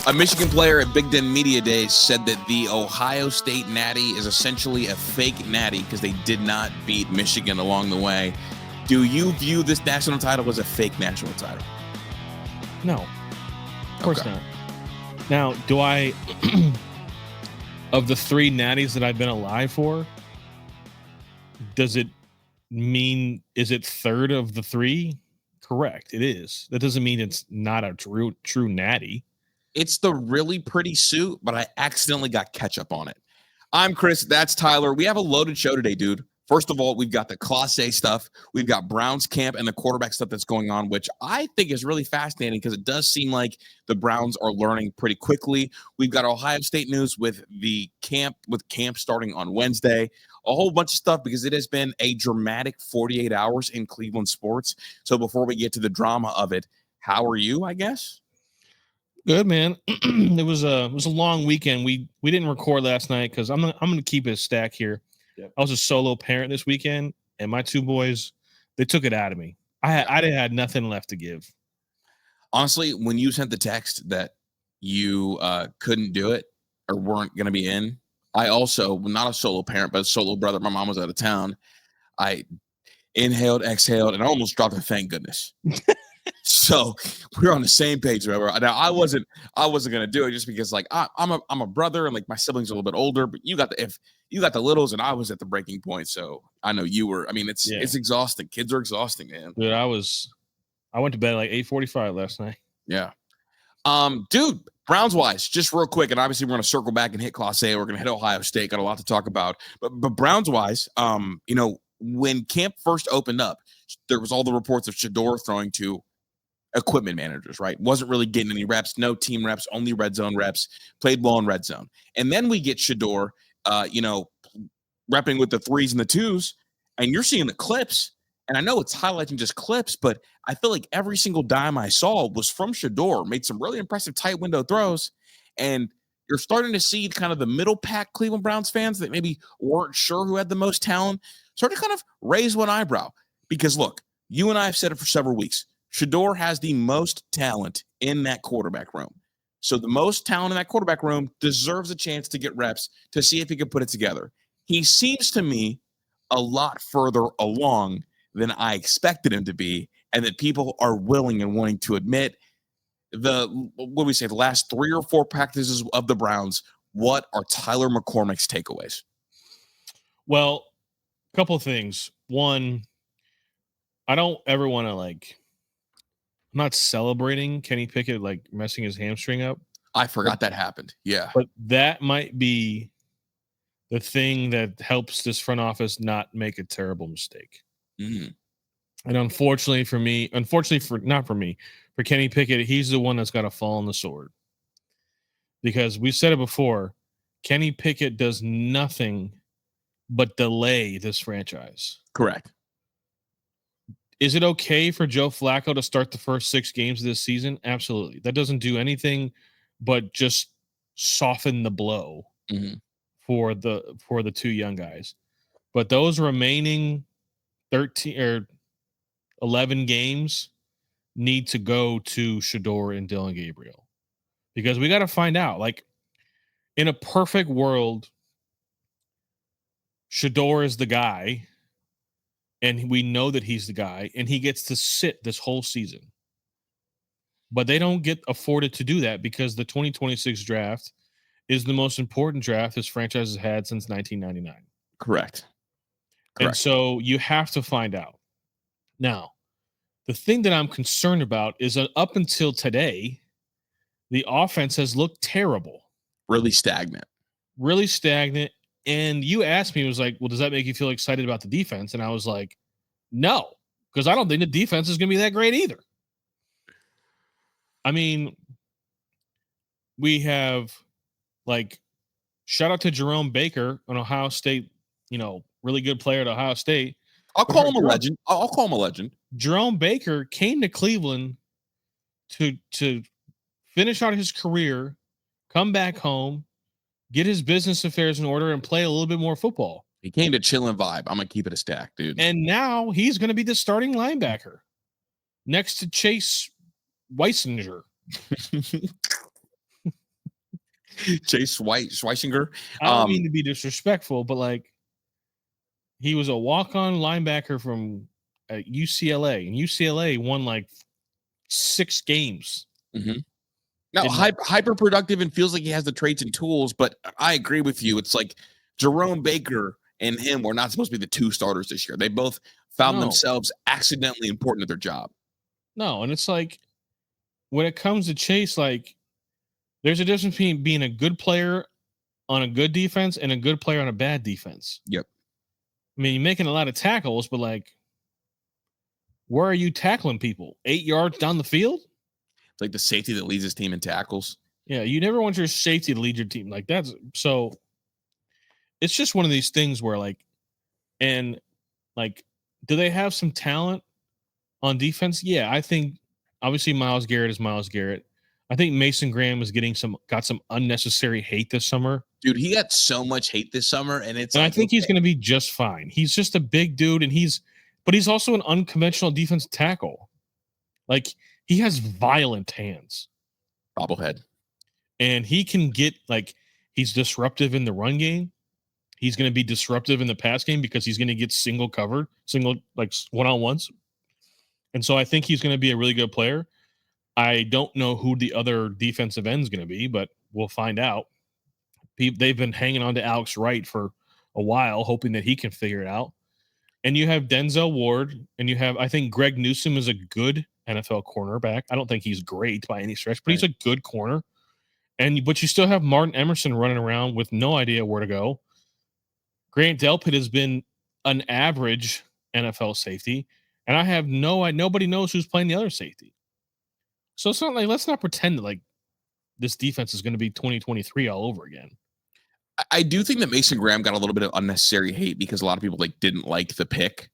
A Michigan player at Big Ten Media Days said that the Ohio State Natty is essentially a fake Natty because they did not beat Michigan along the way. Do you view this national title as a fake national title? No, of course not. Now, do I, of the 3 natties that I've been alive for, does it mean, is it third of the 3? Correct, it is. That doesn't mean it's not a true natty. It's the really pretty suit, but I accidentally got ketchup on it. I'm Chris. That's Tyler. We have a loaded show today, dude. First of all, we've got the Clase stuff. We've got Browns camp and the quarterback stuff that's going on, which I think is really fascinating because it does seem like the Browns are learning pretty quickly. We've got Ohio State news with camp starting on Wednesday. A whole bunch of stuff because it has been a dramatic 48 hours in Cleveland sports. So before we get to the drama of it, how are you, I guess? Good, man. It was a long weekend. We didn't record last night because I'm gonna keep it a stack here. Yep. I was a solo parent this weekend, and my 2 boys, they took it out of me. I had nothing left to give. Honestly, when you sent the text that you couldn't do it or weren't gonna be in, I also, not a solo parent, but a solo brother. My mom was out of town. I inhaled, exhaled, and I almost dropped a thank goodness. So we're on the same page. Remember? Now I wasn't gonna do it just because like I'm a brother and like my siblings are a little bit older, but you got the littles and I was at the breaking point. So I know you were. I mean, it's exhausting. Kids are exhausting, man. Dude, I went to bed at like 8:45 last night. Yeah. Dude, Browns wise, just real quick, and obviously we're gonna circle back and hit Clase. We're gonna hit Ohio State. Got a lot to talk about, but Browns wise, when camp first opened up, there was all the reports of Shador throwing to equipment managers, right? Wasn't really getting any reps, no team reps, only red zone reps, played well in red zone. And then we get Shador, repping with the 3s and the 2s, and you're seeing the clips. And I know it's highlighting just clips, but I feel like every single dime I saw was from Shador, made some really impressive tight window throws. And you're starting to see kind of the middle pack Cleveland Browns fans that maybe weren't sure who had the most talent start to kind of raise one eyebrow. Because look, you and I have said it for several weeks. Shador has the most talent in that quarterback room. So the most talent in that quarterback room deserves a chance to get reps to see if he can put it together. He seems to me a lot further along than I expected him to be, and that people are willing and wanting to admit the last 3 or 4 practices of the Browns. What are Tyler McCormick's takeaways? Well, a couple of things. One, I don't ever want to I'm not celebrating Kenny Pickett messing his hamstring up. I forgot that happened. Yeah. But that might be the thing that helps this front office not make a terrible mistake. Mm-hmm. And unfortunately for Kenny Pickett, he's the one that's got to fall on the sword. Because we said it before, Kenny Pickett does nothing but delay this franchise. Correct. Is it okay for Joe Flacco to start the first 6 games of this season? Absolutely. That doesn't do anything but just soften the blow for the 2 young guys. But those remaining 13 or 11 games need to go to Shador and Dylan Gabriel. Because we got to find out, in a perfect world, Shador is the guy. And we know that he's the guy, and he gets to sit this whole season. But they don't get afforded to do that because the 2026 draft is the most important draft this franchise has had since 1999. Correct. And so you have to find out. Now, the thing that I'm concerned about is that up until today, the offense has looked terrible. Really stagnant. And you asked me, it was like, well, does that make you feel excited about the defense? And I was like, no, because I don't think the defense is going to be that great either. I mean, we have shout out to Jerome Baker, an Ohio State, really good player at Ohio State. I'll call him a legend. Jerome Baker came to Cleveland to finish out his career, come back home, get his business affairs in order, and play a little bit more football. He came to chill and vibe. I'm going to keep it a stack, dude. And now he's going to be the starting linebacker next to Chase Weisinger. Chase Schweisinger. I don't mean to be disrespectful, but like he was a walk-on linebacker from UCLA, and UCLA won like 6 games. Mm-hmm. No, hyper productive and feels like he has the traits and tools, but I agree with you. It's like Jerome Baker and him were not supposed to be the 2 starters this year. They both found themselves accidentally important at their job. No, and it's like when it comes to Chase, like there's a difference between being a good player on a good defense and a good player on a bad defense. Yep. I mean, you're making a lot of tackles, but like, where are you tackling people? 8 yards down the field? It's like the safety that leads his team in tackles. Yeah, you never want your safety to lead your team. Like that's so. It's just one of these things where like, and like, do they have some talent on defense? Yeah, I think obviously Myles Garrett is Myles Garrett. I think Mason Graham is got some unnecessary hate this summer. Dude, he got so much hate this summer, and like, I think he's going to be just fine. He's just a big dude, and he's also an unconventional defensive tackle. Like he has violent hands, bobblehead, and he can get like he's disruptive in the run game. He's going to be disruptive in the pass game because he's going to get single like one-on-ones. And so I think he's going to be a really good player. I don't know who the other defensive end is going to be, but we'll find out. They've been hanging on to Alex Wright for a while, hoping that he can figure it out. And you have Denzel Ward, and you have, I think Greg Newsome is a good NFL cornerback. I don't think he's great by any stretch, but he's a good corner. But you still have Martin Emerson running around with no idea where to go. Grant Delpit has been an average NFL safety, and I have nobody knows who's playing the other safety. So it's not like, let's not pretend that like this defense is going to be 2023 all over again. I do think that Mason Graham got a little bit of unnecessary hate because a lot of people like didn't like the pick.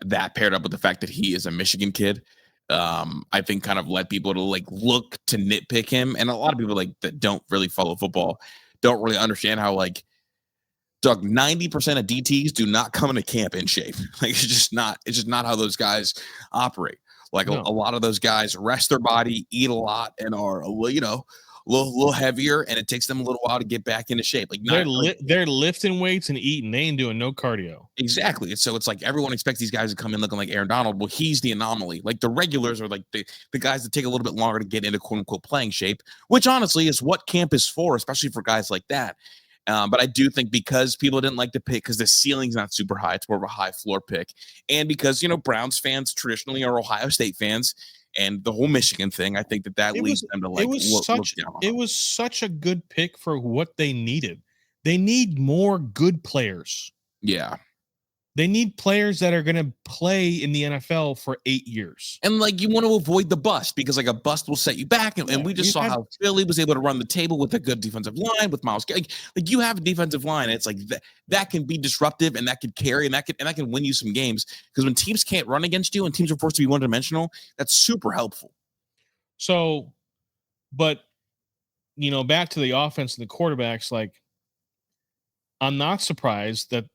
That paired up with the fact that he is a Michigan kid, I think kind of led people to like look to nitpick him. And a lot of people like that don't really follow football don't really understand how like Doug, 90% of DTs do not come into camp in shape. Like it's just not how those guys operate. Like a lot of those guys rest their body, eat a lot, and are a little heavier, and it takes them a little while to get back into shape. Like they're lifting weights and eating. They ain't doing no cardio. Exactly. And so it's like everyone expects these guys to come in looking like Aaron Donald. Well, he's the anomaly. Like the regulars are like the guys that take a little bit longer to get into quote unquote playing shape, which honestly is what camp is for, especially for guys like that. But I do think because people didn't like the pick because the ceiling's not super high, it's more of a high floor pick. And because, Browns fans traditionally are Ohio State fans and the whole Michigan thing, I think that leads them to like look down on it was such a good pick for what they needed. They need more good players. Yeah. They need players that are going to play in the NFL for 8 years. And like you want to avoid the bust because like a bust will set you back. And we just saw how Philly was able to run the table with a good defensive line with Myles. Like you have a defensive line. And it's like that can be disruptive and that could carry and that can win you some games. Because when teams can't run against you and teams are forced to be one-dimensional, that's super helpful. So, but back to the offense and the quarterbacks, like I'm not surprised that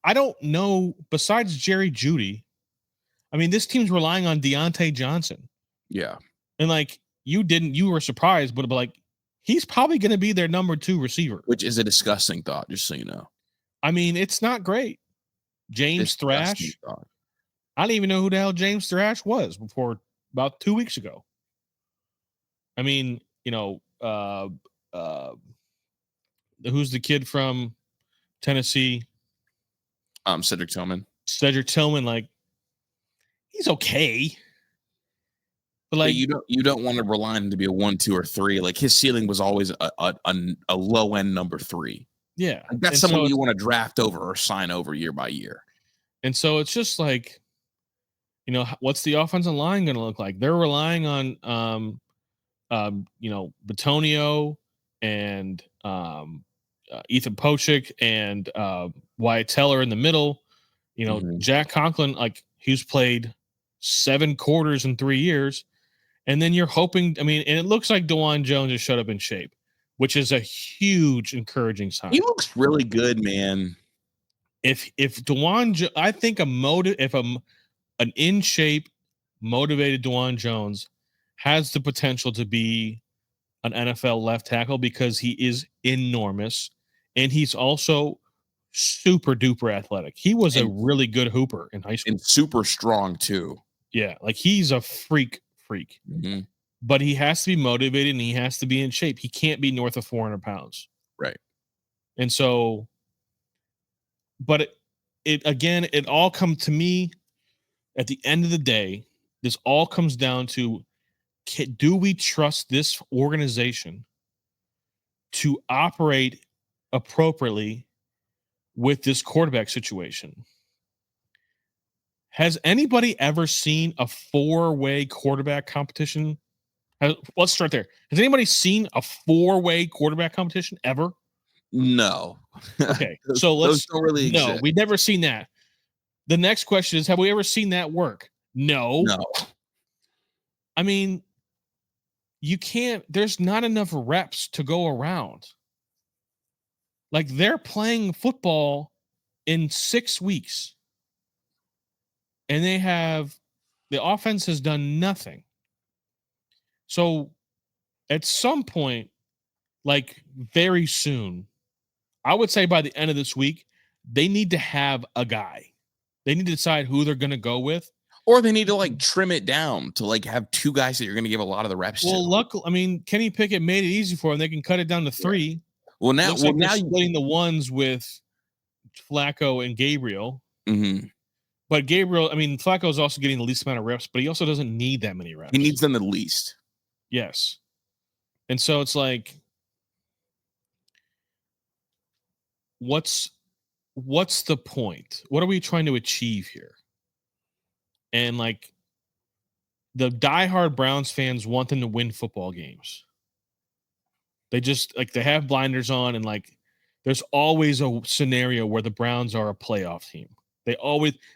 I don't know, besides Jerry Jeudy, I mean, this team's relying on Deontay Johnson. Yeah. And like you were surprised, but like he's probably going to be their number 2 receiver. Which is a disgusting thought, just so you know. I mean, it's not great. James Thrash. Thought. I didn't even know who the hell James Thrash was before about 2 weeks ago. I mean, who's the kid from Tennessee? Cedric Tillman. Like he's okay, but like you don't want to rely on him to be a 1, 2, or 3. Like his ceiling was always a low end number 3. Yeah, like that's someone you want to draft over or sign over year by year. And so it's just like, what's the offensive line going to look like? They're relying on Bitonio and Ethan Pochik and Wyatt Teller in the middle. Jack Conklin, like he's played 7 quarters in 3 years. And then you're hoping, and it looks like DeJuan Jones has showed up in shape, which is a huge encouraging sign. He looks really good, man. If I think an in shape, motivated DeJuan Jones has the potential to be an NFL left tackle because he is enormous, and he's also super duper athletic. He was a really good hooper in high school. And super strong too. Yeah, like he's a freak. Mm-hmm. But he has to be motivated and he has to be in shape. He can't be north of 400 pounds. Right. And so, but it all comes to me at the end of the day. This all comes down to, do we trust this organization to operate appropriately with this quarterback situation? Has anybody ever seen a 4-way quarterback competition? Let's start there. Has anybody seen a 4-way quarterback competition ever? No. Okay, so those don't really exist. No, we've never seen that. The next question is, have we ever seen that work? No. I mean, you can't. There's not enough reps to go around. Like, they're playing football in 6 weeks, and the offense has done nothing. So, at some point, like very soon, I would say by the end of this week, they need to have a guy. They need to decide who they're going to go with. Or they need to like trim it down to like have 2 guys that you're going to give a lot of the reps to. Luckily, I mean, Kenny Pickett made it easy for them. They can cut it down to 3. Yeah. Well, now they're splitting the ones with Flacco and Gabriel. Mm-hmm. But Gabriel, I mean, Flacco is also getting the least amount of reps, but he also doesn't need that many reps. He needs them the least. Yes. And so it's like, what's the point? What are we trying to achieve here? And like, the diehard Browns fans want them to win football games. They just like, they have blinders on, and like, there's always a scenario where the Browns are a playoff team.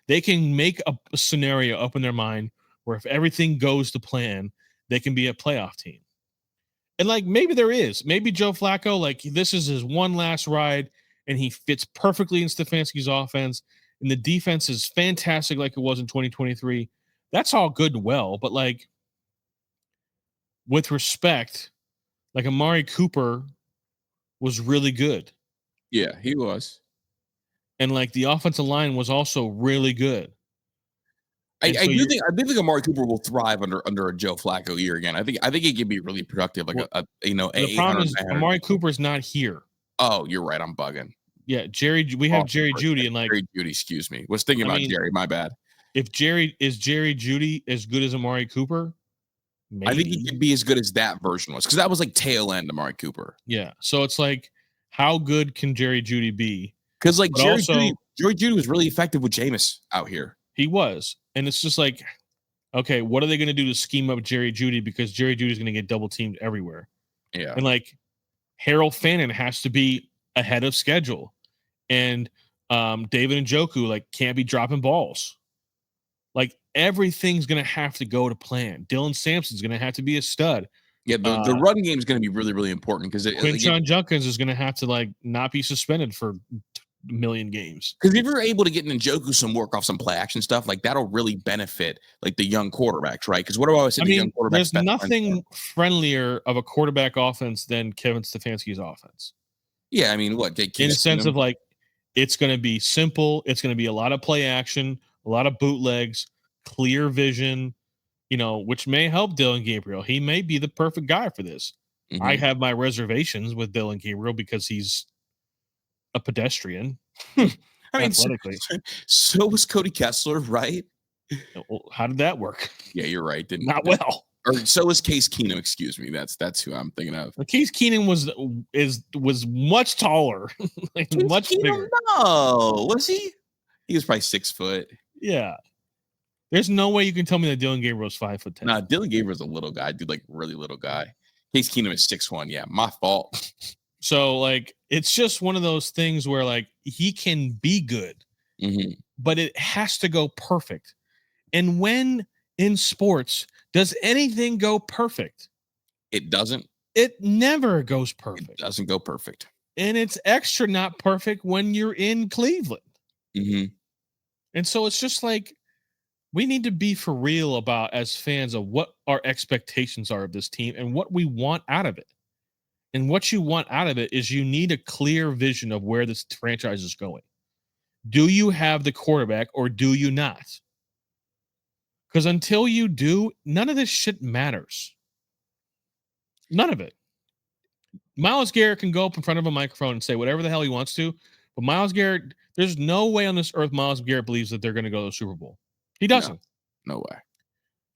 They can make a scenario up in their mind where if everything goes to plan, they can be a playoff team. And like, maybe Joe Flacco, like, this is his one last ride and he fits perfectly in Stefanski's offense, and the defense is fantastic like it was in 2023. That's all good and well, but like, with respect, like, Amari Cooper was really good. Yeah, he was. And like, the offensive line was also really good. I do think Amari Cooper will thrive under a Joe Flacco year again. I think he can be really productive. Like the problem is Amari Cooper's not here. Oh, you're right. I'm bugging. Yeah, we have Jerry Jeudy, and like, Jerry Jeudy. Excuse me. Was thinking about Jerry. My bad. If Jerry Jeudy as good as Amari Cooper? Maybe. I think he could be as good as that version was, because that was like tail end Amari Cooper. Yeah. So it's like, how good can Jerry Jeudy be? Because like Jerry Jeudy was really effective with Jameis out here. He was. And it's just like, okay, what are they going to do to scheme up Jerry Jeudy? Because Jerry Jeudy is going to get double teamed everywhere. Yeah. And like, Harold Fannin has to be ahead of schedule. And David Njoku, like, can't be dropping balls. Like, everything's going to have to go to plan. Dylan Sampson's going to have to be a stud. Yeah, the run game is going to be really, really important, because Quinshon Judkins is going to have to like not be suspended for a million games. Because if you're able to get Njoku some work off some play action stuff, like, that'll really benefit like the young quarterbers, right? Because what do I always say? Young quarterbacks, there's nothing friendlier of a quarterback offense than Kevin Stefanski's offense. Yeah, I mean, in the sense of like, it's going to be simple. It's going to be a lot of play action, a lot of bootlegs, clear vision, which may help Dylan Gabriel. He may be the perfect guy for this. Mm-hmm. I have my reservations with Dylan Gabriel because he's a pedestrian. I mean, so was Cody Kessler, right? Well, how did that work? Yeah, you're right. Not well. Or so was Case Keenum. Excuse me. That's who I'm thinking of. Case Keenum was much taller, like, much bigger. No, was he? He was probably 6 foot. Yeah. There's no way you can tell me that Dylan Gabriel's 5'10". Nah, Dylan Gabriel's a little guy, dude, like really little guy. Case Keenum is 6'1". Yeah, my fault. So like, it's just one of those things where like, he can be good, but it has to go perfect. And when in sports does anything go perfect? It doesn't. It never goes perfect. It doesn't go perfect. And it's extra not perfect when you're in Cleveland. And so it's just like, we need to be for real about, as fans, of what our expectations are of this team and what we want out of it. And what you want out of it is you need a clear vision of where this franchise is going. Do you have the quarterback or do you not? Because until you do, none of this shit matters. None of it. Myles Garrett can go up in front of a microphone and say whatever the hell he wants to, but Myles Garrett, there's no way on this earth Myles Garrett believes that they're going to go to the Super Bowl. He doesn't. No way.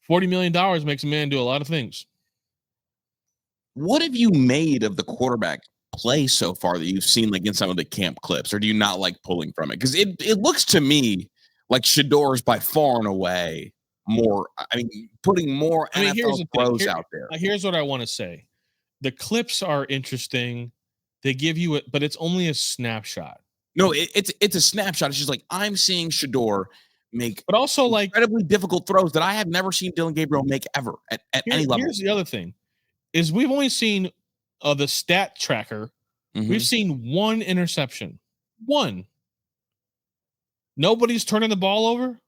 $40 million makes a man do a lot of things. What have you made of the quarterback play so far that you've seen like in some of the camp clips, or do you not like pulling from it? Because it looks to me like Shador is by far and away more. I mean, putting more NFL throws out there. Here's what I want to say: the clips are interesting. They give you it, but it's only a snapshot. No, it's a snapshot. It's just like I'm seeing Shador make, but also like incredibly difficult throws that I have never seen Dylan Gabriel make ever at any level. Here's the other thing: is we've only seen the stat tracker. Mm-hmm. We've seen one interception. One. Nobody's turning the ball over.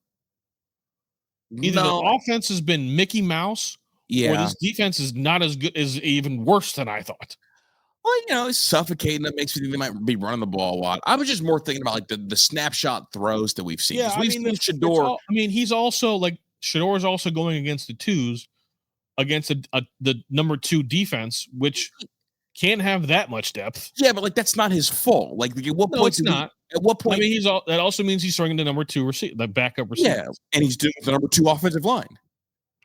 Either the offense has been Mickey Mouse, or this defense is not as good, is even worse than I thought. Well, it's suffocating. That makes me think they might be running the ball a lot. I was just more thinking about like the snapshot throws that we've seen. Yeah, we've seen Shador. He's also like Shador is also going against the twos, against the number 2 defense, which can't have that much depth. Yeah, but like that's not his fault. Like at what point? It's not. At what point? I mean, that also means he's throwing the number 2 receiver, the backup receiver. Yeah, and he's doing the number 2 offensive line.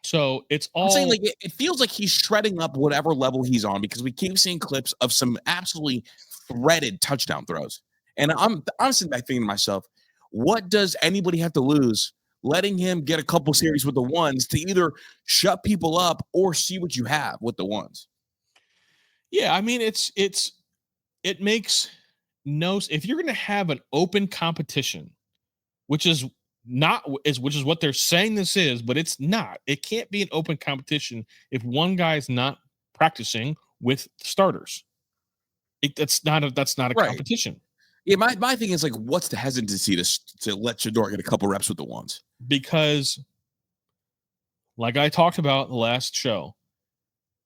So it's all. I'm saying like it feels like he's shredding up whatever level he's on, because we keep seeing clips of some absolutely threaded touchdown throws, and I'm sitting back thinking to myself, what does anybody have to lose letting him get a couple series with the ones to either shut people up or see what you have with the ones? Yeah, I mean, it makes no. If you're going to have an open competition, which is what they're saying this is, but it's not. It can't be an open competition if one guy's not practicing with starters. That's not a competition. Yeah, my thing is like, what's the hesitancy to let Shador get a couple reps with the ones? Because, like I talked about the last show,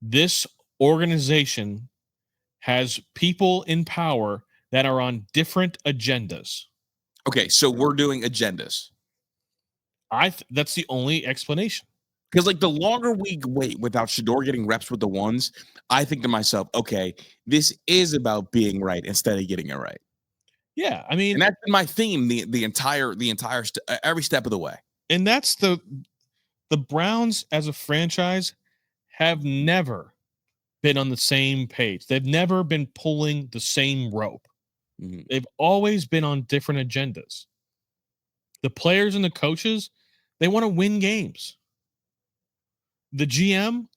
this organization has people in power that are on different agendas. Okay, so we're doing agendas. That's the only explanation. Because like the longer we wait without Shador getting reps with the ones, I think to myself, okay, this is about being right instead of getting it right. Yeah, I mean, and that's been my theme the entire every step of the way. And that's the Browns as a franchise have never been on the same page. They've never been pulling the same rope. Mm-hmm. They've always been on different agendas. The players and the coaches, they want to win games. The GM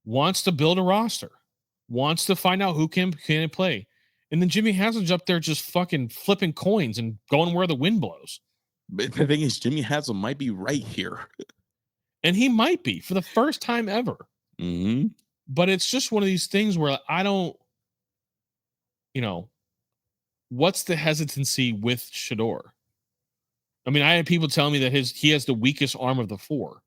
wants to build a roster, wants to find out who can play. And then Jimmy Haslam's up there just fucking flipping coins and going where the wind blows. But the thing is, Jimmy Haslam might be right here. And he might be for the first time ever. Mm-hmm. But it's just one of these things where I don't, what's the hesitancy with Shador? I mean, I had people telling me that he has the weakest arm of the 4,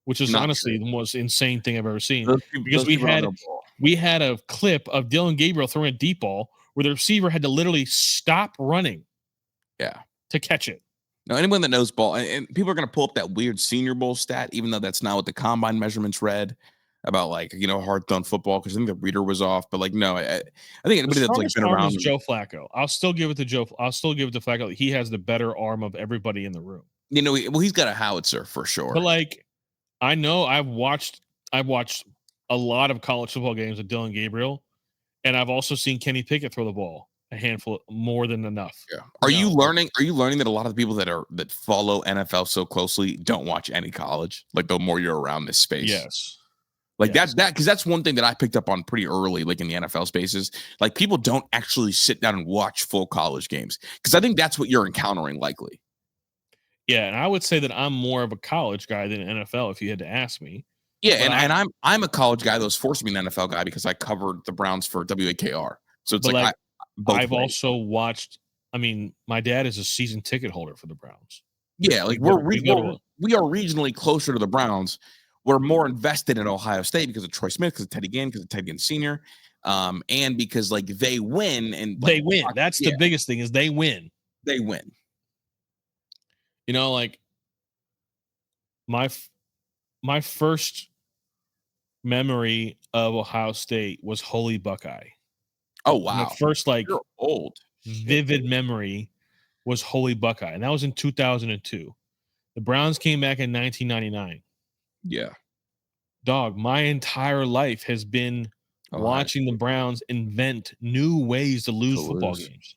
which is honestly the most insane thing I've ever seen. Because we had a clip of Dylan Gabriel throwing a deep ball where the receiver had to literally stop running, to catch it. Now, anyone that knows ball, and people are going to pull up that weird Senior Bowl stat, even though that's not what the combine measurements read about, like, hard thrown football, because I think the reader was off. But like, no, I think anybody that's like been around is Joe Flacco. I'll still give it to Flacco. He has the better arm of everybody in the room. He's got a howitzer for sure. But like, I know I've watched a lot of college football games with Dylan Gabriel, and I've also seen Kenny Pickett throw the ball a handful, more than enough. Yeah. Are you learning that a lot of the people that follow NFL so closely don't watch any college? Like, the more you're around this space. Yes. Like that because that's one thing that I picked up on pretty early, like in the NFL spaces. Like, people don't actually sit down and watch full college games, because I think that's what you're encountering likely. Yeah, and I would say that I'm more of a college guy than an NFL if you had to ask me. Yeah, and I'm a college guy that was forced to be an NFL guy because I covered the Browns for WAKR. So it's I've also watched. I mean, my dad is a season ticket holder for the Browns. Yeah, like we are regionally closer to the Browns. We're more invested in Ohio State because of Troy Smith, because of Teddy Ginn, because of Teddy Ginn Sr. and because like they win and they win. That's the biggest thing is they win. They win. You know, like my first memory of Ohio State was Holy Buckeye. Oh wow! My first You're old vivid memory was Holy Buckeye, and that was in 2002. The Browns came back in 1999. Yeah, dog. My entire life has been watching the Browns invent new ways to lose football games.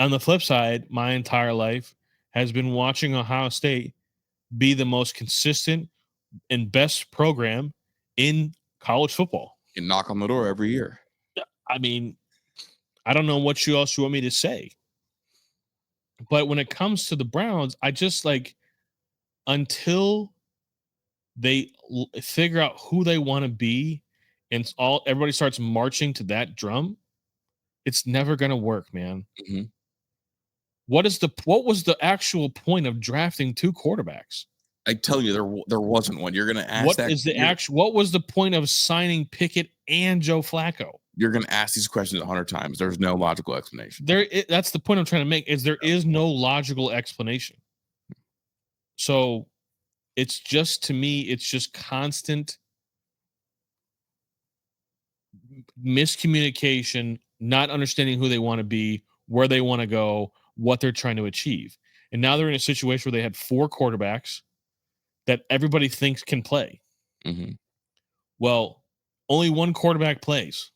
On the flip side, my entire life has been watching Ohio State be the most consistent and best program in college football. You knock on the door every year. I mean, I don't know what else you want me to say. But when it comes to the Browns, I just like until they figure out who they want to be and everybody starts marching to that drum, it's never going to work, man. Mm-hmm. What was the actual point of drafting 2 quarterbacks? I tell you, there wasn't one. You're going to ask what was the point of signing Pickett and Joe Flacco? You're going to ask these questions 100 times. There's no logical explanation. That's the point I'm trying to make is there is no logical explanation. So it's just, to me, it's just constant miscommunication, not understanding who they want to be, where they want to go, what they're trying to achieve. And now they're in a situation where they had 4 quarterbacks that everybody thinks can play. Mm-hmm. Well, only one quarterback plays.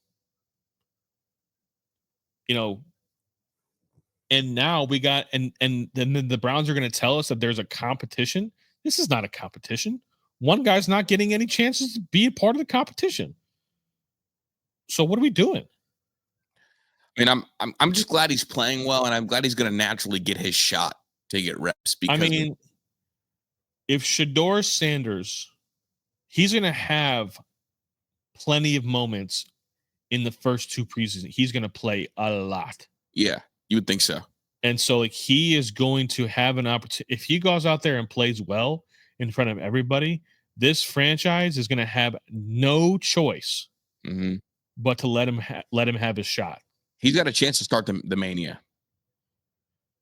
You know, and now we got and then the Browns are going to tell us that there's a competition. This is not a competition. One guy's not getting any chances to be a part of the competition. So what are we doing? I mean, I'm just glad he's playing well, and I'm glad he's going to naturally get his shot to get reps. Because I mean, if Shedeur Sanders, he's going to have plenty of moments in the first 2 preseasons. He's going to play a lot. Yeah, you would think so. And so, like, he is going to have an opportunity. If he goes out there and plays well in front of everybody, this franchise is going to have no choice but to let him have his shot. He's got a chance to start the mania.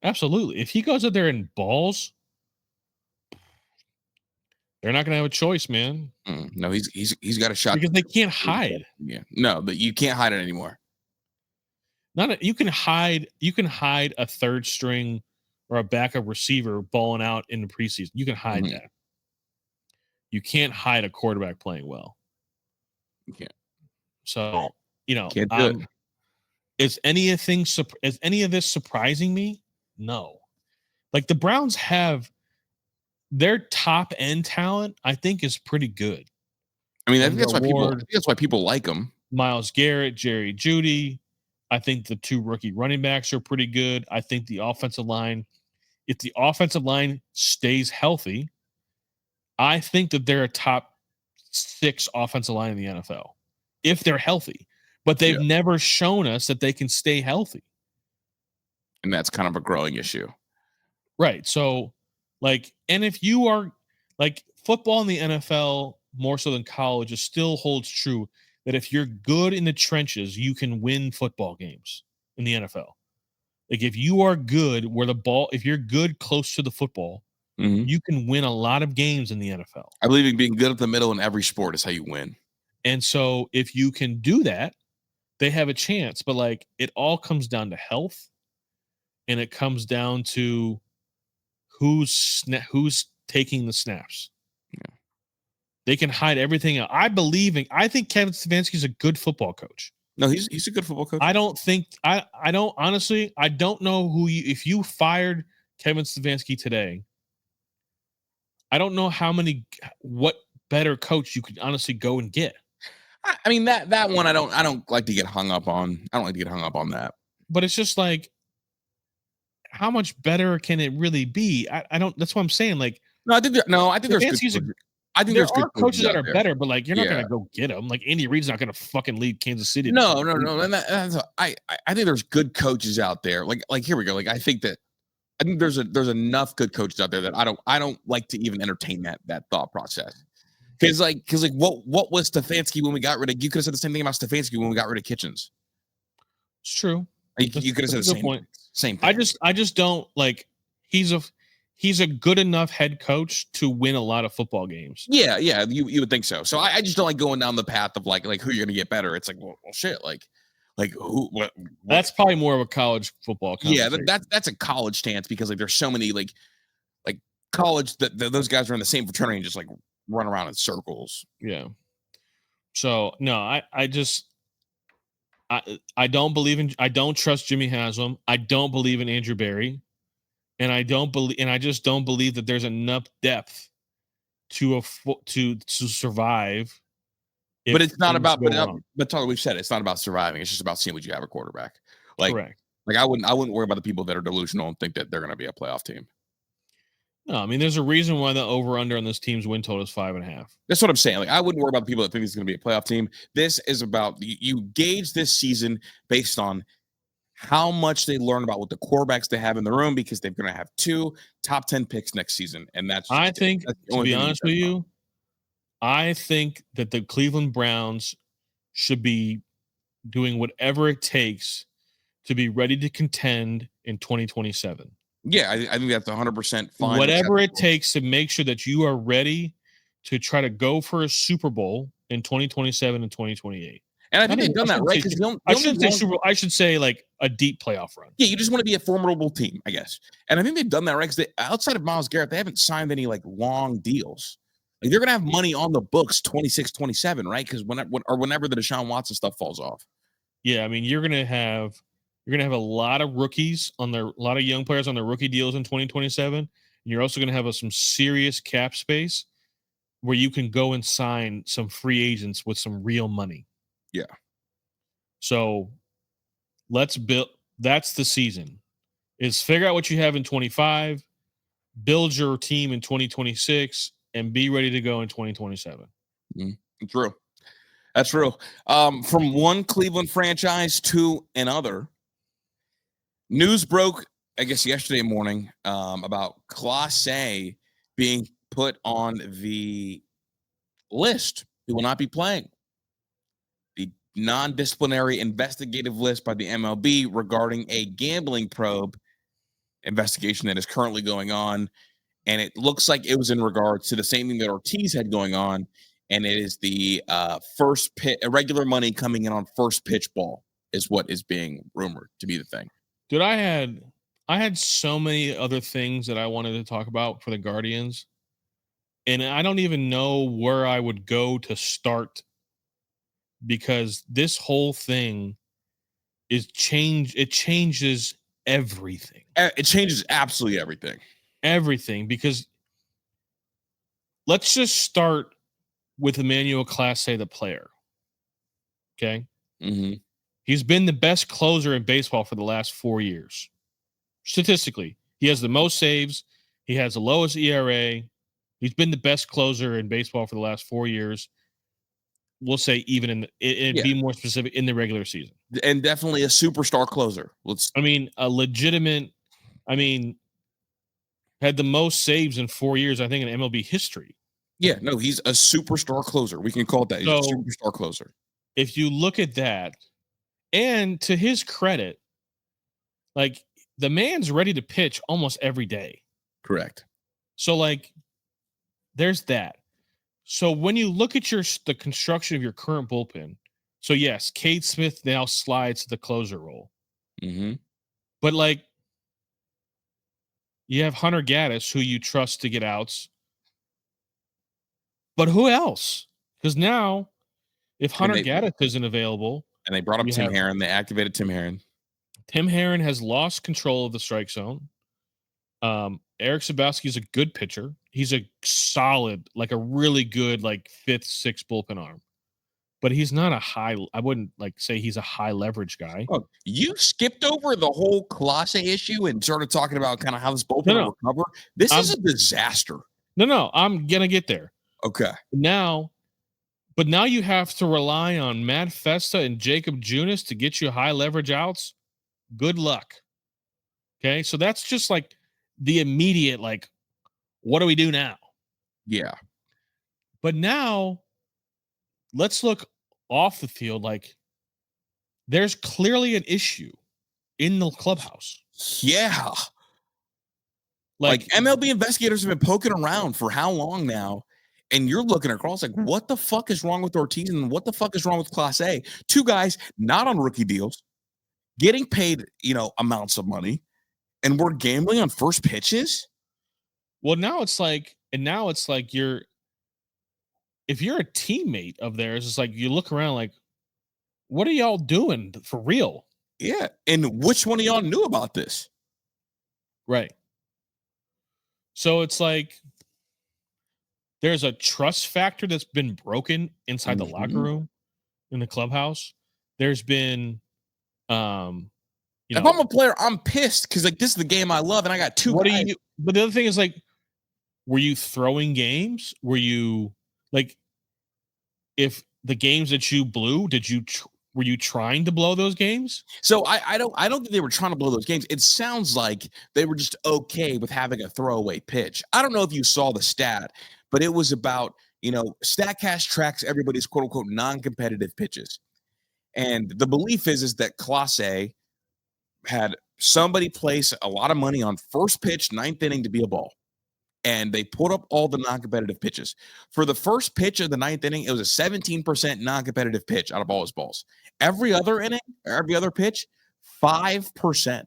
Absolutely. If he goes out there and balls, they're not going to have a choice, man. No, he's got a shot because they can't hide. Yeah, no, but you can't hide it anymore. You can hide a third string or a backup receiver balling out in the preseason. You can hide that. You can't hide a quarterback playing well. You can't. So, you know, can't do it. Is any of this surprising me? No. Like the Browns have their top end talent, I think, is pretty good. I mean, I think that's why people like them. Myles Garrett, Jerry Jeudy. I think the 2 rookie running backs are pretty good. I think the offensive line, if the offensive line stays healthy, I think that they're a top 6 offensive line in the NFL if they're healthy. But they've never shown us that they can stay healthy. And that's kind of a growing issue. Right. So, like, and if you are, like, football in the NFL, more so than college, it still holds true that if you're good in the trenches, you can win football games in the NFL. Like, if you are good if you're good close to the football, you can win a lot of games in the NFL. I believe in being good at the middle in every sport is how you win. And so if you can do that, they have a chance. But, like, it all comes down to health, and it comes down to who's taking the snaps. Yeah. They can hide everything out. I think Kevin Stefanski is a good football coach. No, he's a good football coach. I don't know if you fired Kevin Stefanski today, I don't know what better coach you could honestly go and get. I mean, that one I don't like to get hung up on. I don't like to get hung up on that. But it's just like, how much better can it really be? I don't. That's what I'm saying. Like, I think there's good coaches that are better, but like, you're not gonna go get them. Like, Andy Reid's not gonna fucking lead Kansas City. No. And I think there's good coaches out there. Like here we go. Like, I think there's enough good coaches out there that I don't like to even entertain that thought process. Because what was Stefanski when we got rid of? You could have said the same thing about Stefanski when we got rid of Kitchens. It's true. You could have said the same point. Same thing. I just don't like. He's a good enough head coach to win a lot of football games. Yeah, you would think so. So I just don't like going down the path of like who you're gonna get better. It's like, well shit, like who? What? That's probably more of a college football. Yeah, that's a college stance because like there's so many like college that those guys are in the same fraternity and just like run around in circles. Yeah. So no, I don't trust Jimmy Haslam. I don't believe in Andrew Berry, and I just don't believe that there's enough depth to survive. But it's not about but Tyler, we've said it, it's not about surviving. It's just about seeing what you have a quarterback. Correct. Like I wouldn't worry about the people that are delusional and think that they're going to be a playoff team. No, I mean there's a reason why the over under on this team's win total is 5.5. That's what I'm saying. Like I wouldn't worry about the people that think it's going to be a playoff team. This is about you gauge this season based on how much they learn about what the quarterbacks they have in the room because they're going to have 2 top 10 picks next season, and that's I think to be honest with you, I think that the Cleveland Browns should be doing whatever it takes to be ready to contend in 2027. Yeah, I think that's 100% fine. Whatever it takes to make sure that you are ready to try to go for a Super Bowl in 2027 and 2028. And I think they've done that, right? I should say like a deep playoff run. Yeah, you just want to be a formidable team, I guess. And I think they've done that, right? Because outside of Myles Garrett, they haven't signed any like long deals. Like they're going to have money on the books 26, 27, right? Because whenever the Deshaun Watson stuff falls off. Yeah, I mean you're gonna have a lot of rookies a lot of young players on their rookie deals in 2027. And you're also gonna have some serious cap space where you can go and sign some free agents with some real money. Yeah. So let's build. That's the season. Is figure out what you have in 25, build your team in 2026, and be ready to go in 2027. True. That's real. From one Cleveland franchise to another, news broke, I guess, yesterday morning about Clase being put on the list. He will not be playing. The non-disciplinary investigative list by the MLB regarding a gambling probe investigation that is currently going on. And it looks like it was in regards to the same thing that Ortiz had going on. And it is the first pitch, irregular money coming in on first pitch ball is what is being rumored to be the thing. Dude, I had so many other things that I wanted to talk about for the Guardians. And I don't even know where I would go to start because this whole thing it changes everything. It changes absolutely everything. Everything, because let's just start with Emmanuel Clase, the player. Okay? Mm-hmm. He's been the best closer in baseball for the last 4 years. Statistically, he has the most saves. He has the lowest ERA. He's been the best closer in baseball for the last 4 years. We'll say even be more specific, in the regular season. And definitely a superstar closer. Had the most saves in 4 years, I think, in MLB history. Yeah, no, he's a superstar closer. We can call it that. He's a superstar closer. If you look at that, and to his credit, like the man's ready to pitch almost every day. Correct. So like, there's that. So when you look at the construction of your current bullpen, so yes, Cade Smith now slides to the closer role. Mm-hmm. But like, you have Hunter Gaddis, who you trust to get outs. But who else? Because now, if Hunter Gaddis isn't available, and they brought up Tim Herron, they activated Tim Herron. Tim Herron has lost control of the strike zone. Eric Sabowski is a good pitcher. He's a solid, like a really good, like 5th, 6th bullpen arm. But he's not I wouldn't like say he's a high leverage guy. Oh, you skipped over the whole Clase issue and started talking about kind of how this bullpen will recover. This is a disaster. No, I'm going to get there. Okay. But now you have to rely on Matt Festa and Jacob Junis to get you high leverage outs. Good luck. Okay, so that's just like the immediate, like, what do we do now? Yeah. But now let's look off the field. Like, there's clearly an issue in the clubhouse. Yeah. Like MLB investigators have been poking around for how long now? And you're looking across like, what the fuck is wrong with Ortiz and what the fuck is wrong with Clase? Two guys not on rookie deals, getting paid, amounts of money, and we're gambling on first pitches. Well, now it's like if you're a teammate of theirs, it's like you look around like, what are y'all doing for real? Yeah. And which one of y'all knew about this? Right. So it's like there's a trust factor that's been broken inside the locker room, in the clubhouse. There's been, if I'm a player, I'm pissed because like this is the game I love, and I got two. But the other thing is like, were you throwing games? Were you like, if the games that you blew, were you trying to blow those games? So I don't think they were trying to blow those games. It sounds like they were just okay with having a throwaway pitch. I don't know if you saw the stat, but it was about, StatCast tracks everybody's quote unquote non-competitive pitches. And the belief is that Clase had somebody place a lot of money on first pitch, ninth inning to be a ball. And they put up all the non-competitive pitches. For the first pitch of the ninth inning, it was a 17% non-competitive pitch out of all his balls. Every other inning, or every other pitch, 5%.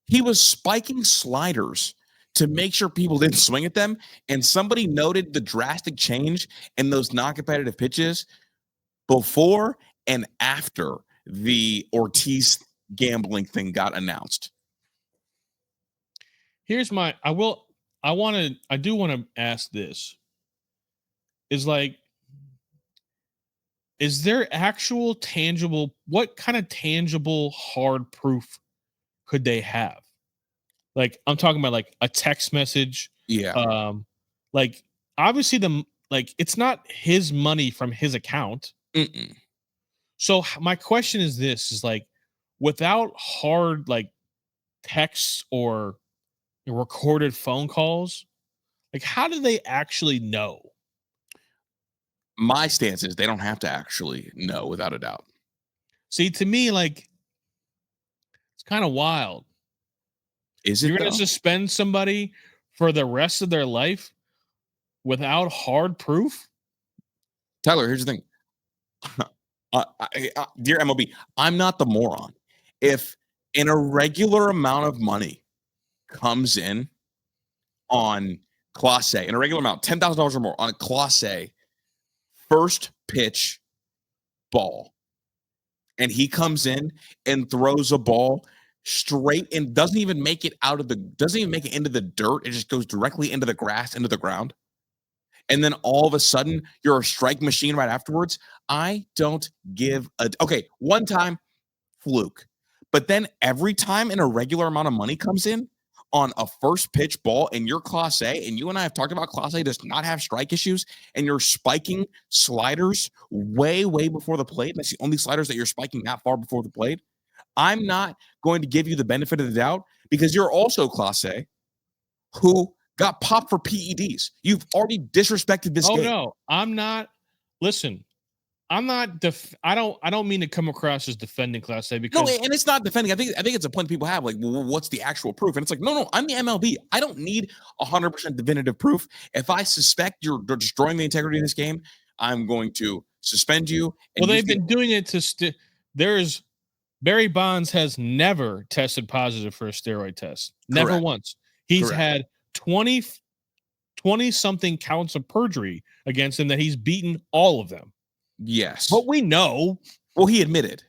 He was spiking sliders to make sure people didn't swing at them. And somebody noted the drastic change in those non-competitive pitches before and after the Ortiz gambling thing got announced. Here's my I do want to ask this. Is there actual tangible, what kind of tangible hard proof could they have? Like, I'm talking about like a text message. Yeah. Like, obviously it's not his money from his account. Mm-mm. So my question is this, is like, without hard like texts or recorded phone calls, like, how do they actually know? My stance is they don't have to actually know, without a doubt. See, to me, like, it's kind of wild. Is it? You're going to suspend somebody for the rest of their life without hard proof? Tyler, here's the thing. Dear MLB, I'm not the moron. If an irregular amount of money comes in on Clase, an irregular amount, $10,000 or more on a Clase first pitch ball, and he comes in and throws a ball straight and doesn't even make it into the dirt. It just goes directly into the grass, into the ground. And then all of a sudden you're a strike machine right afterwards. I don't give a okay. One time, fluke. But then every time an irregular amount of money comes in on a first pitch ball and you're Clase, and you and I have talked about Clase does not have strike issues, and you're spiking sliders way, way before the plate. And that's the only sliders that you're spiking that far before the plate. I'm not going to give you the benefit of the doubt because you're also Clase who got popped for PEDs. You've already disrespected this game. No, I'm not. Listen, I'm not. I don't mean to come across as defending Clase because no, and it's not defending. I think it's a point people have. Like, well, what's the actual proof? And it's like, no, I'm the MLB. I don't need 100% definitive proof. If I suspect you're destroying the integrity of this game, I'm going to suspend you. Well, they've been doing it to. There's Barry Bonds has never tested positive for a steroid test. Never once. He's had 20 something counts of perjury against him that he's beaten all of them. Yes. But we know. Well, he admitted.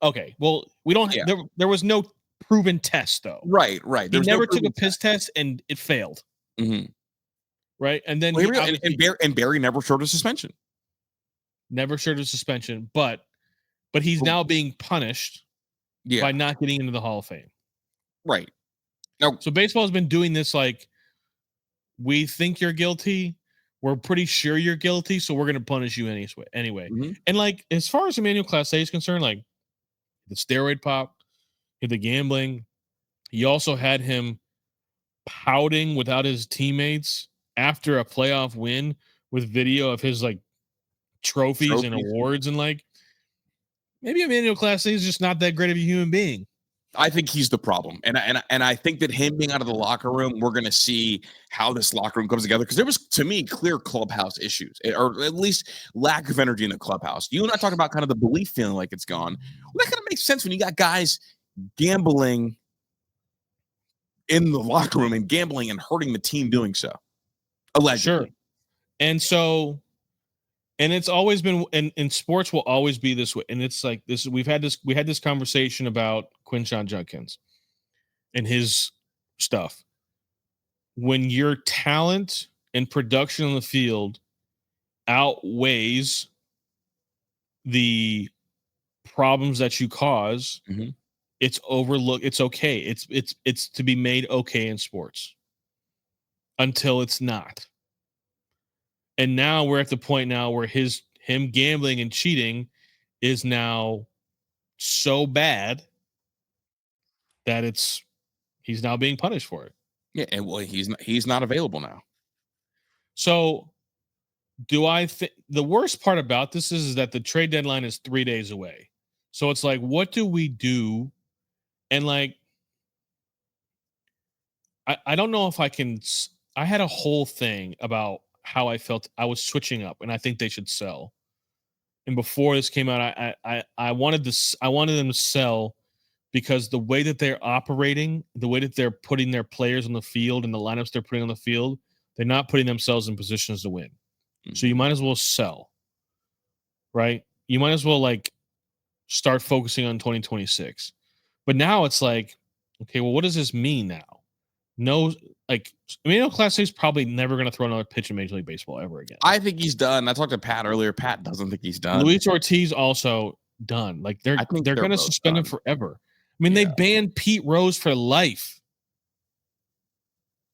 Okay. Well, we don't. Yeah. There was no proven test, though. Right. He never took a piss test and it failed. Mm-hmm. Right. And then Barry never showed a suspension. Never showed a suspension, but he's now being punished by not getting into the Hall of Fame. Right. Now, so baseball has been doing this like, we think you're guilty. We're pretty sure you're guilty, so we're going to punish you anyway. Mm-hmm. And like, as far as Emmanuel Clase is concerned, like the steroid pop, the gambling, he also had him pouting without his teammates after a playoff win with video of his like trophies and awards, and like maybe Emmanuel Clase is just not that great of a human being. I think he's the problem, and I think that him being out of the locker room, we're going to see how this locker room comes together, because there was, to me, clear clubhouse issues, or at least lack of energy in the clubhouse. You and I talk about kind of the belief feeling like it's gone. Well, that kind of makes sense when you got guys gambling in the locker room and gambling and hurting the team doing so, allegedly. Sure. And so, and it's always been, and sports will always be this way. And it's like this, we had this conversation about Quinshon Judkins and his stuff. When your talent and production on the field outweighs the problems that you cause, it's overlooked. It's okay. It's to be made okay in sports until it's not. And now we're at the point now where him gambling and cheating is now so bad that he's now being punished for it. Yeah, and well, he's not available now. So do I think the worst part about this is that the trade deadline is 3 days away. So it's like, what do we do? And like, I don't know if I can. I had a whole thing about how I felt I was switching up, and I think they should sell. And before this came out, I wanted them to sell, because the way that they're operating, the way that they're putting their players on the field and the lineups they're putting on the field, they're not putting themselves in positions to win. So you might as well sell, right? You might as well like start focusing on 2026. But now it's like, okay, well, what does this mean now? No, like Emmanuel Clase is probably never going to throw another pitch in Major League Baseball ever again. I think he's done. I talked to Pat earlier. Pat doesn't think he's done. Luis Ortiz also done. Like they're going to suspend him forever. I mean, they banned Pete Rose for life,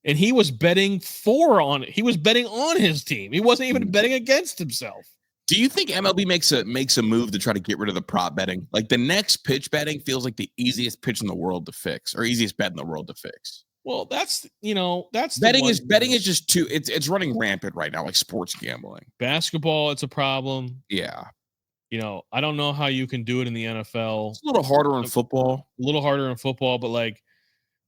and he was betting He was betting on his team. He wasn't even betting against himself. Do you think MLB makes a move to try to get rid of the prop betting? Like the next pitch betting feels like the easiest pitch in the world to fix, or easiest bet in the world to fix. Well, that's betting is just too. It's running rampant right now, like sports gambling. Basketball, it's a problem. Yeah. I don't know how you can do it in the NFL. It's a little harder in football. But like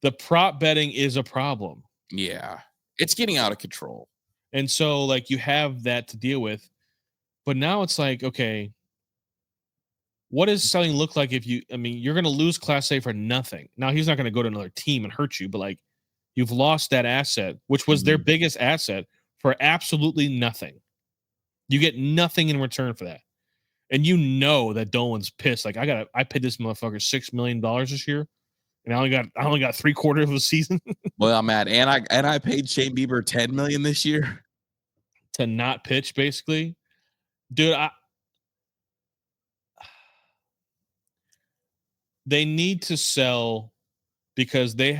the prop betting is a problem. Yeah. It's getting out of control. And so like you have that to deal with. But now it's like, okay, what does selling look like you're going to lose Clase for nothing. Now he's not going to go to another team and hurt you, but like you've lost that asset, which was their biggest asset, for absolutely nothing. You get nothing in return for that. And you know that Dolan's pissed. Like I paid this motherfucker $6 million this year, and I only got 3/4 of a season. Well, I'm mad, and I paid Shane Bieber $10 million this year to not pitch, basically, dude. They need to sell because they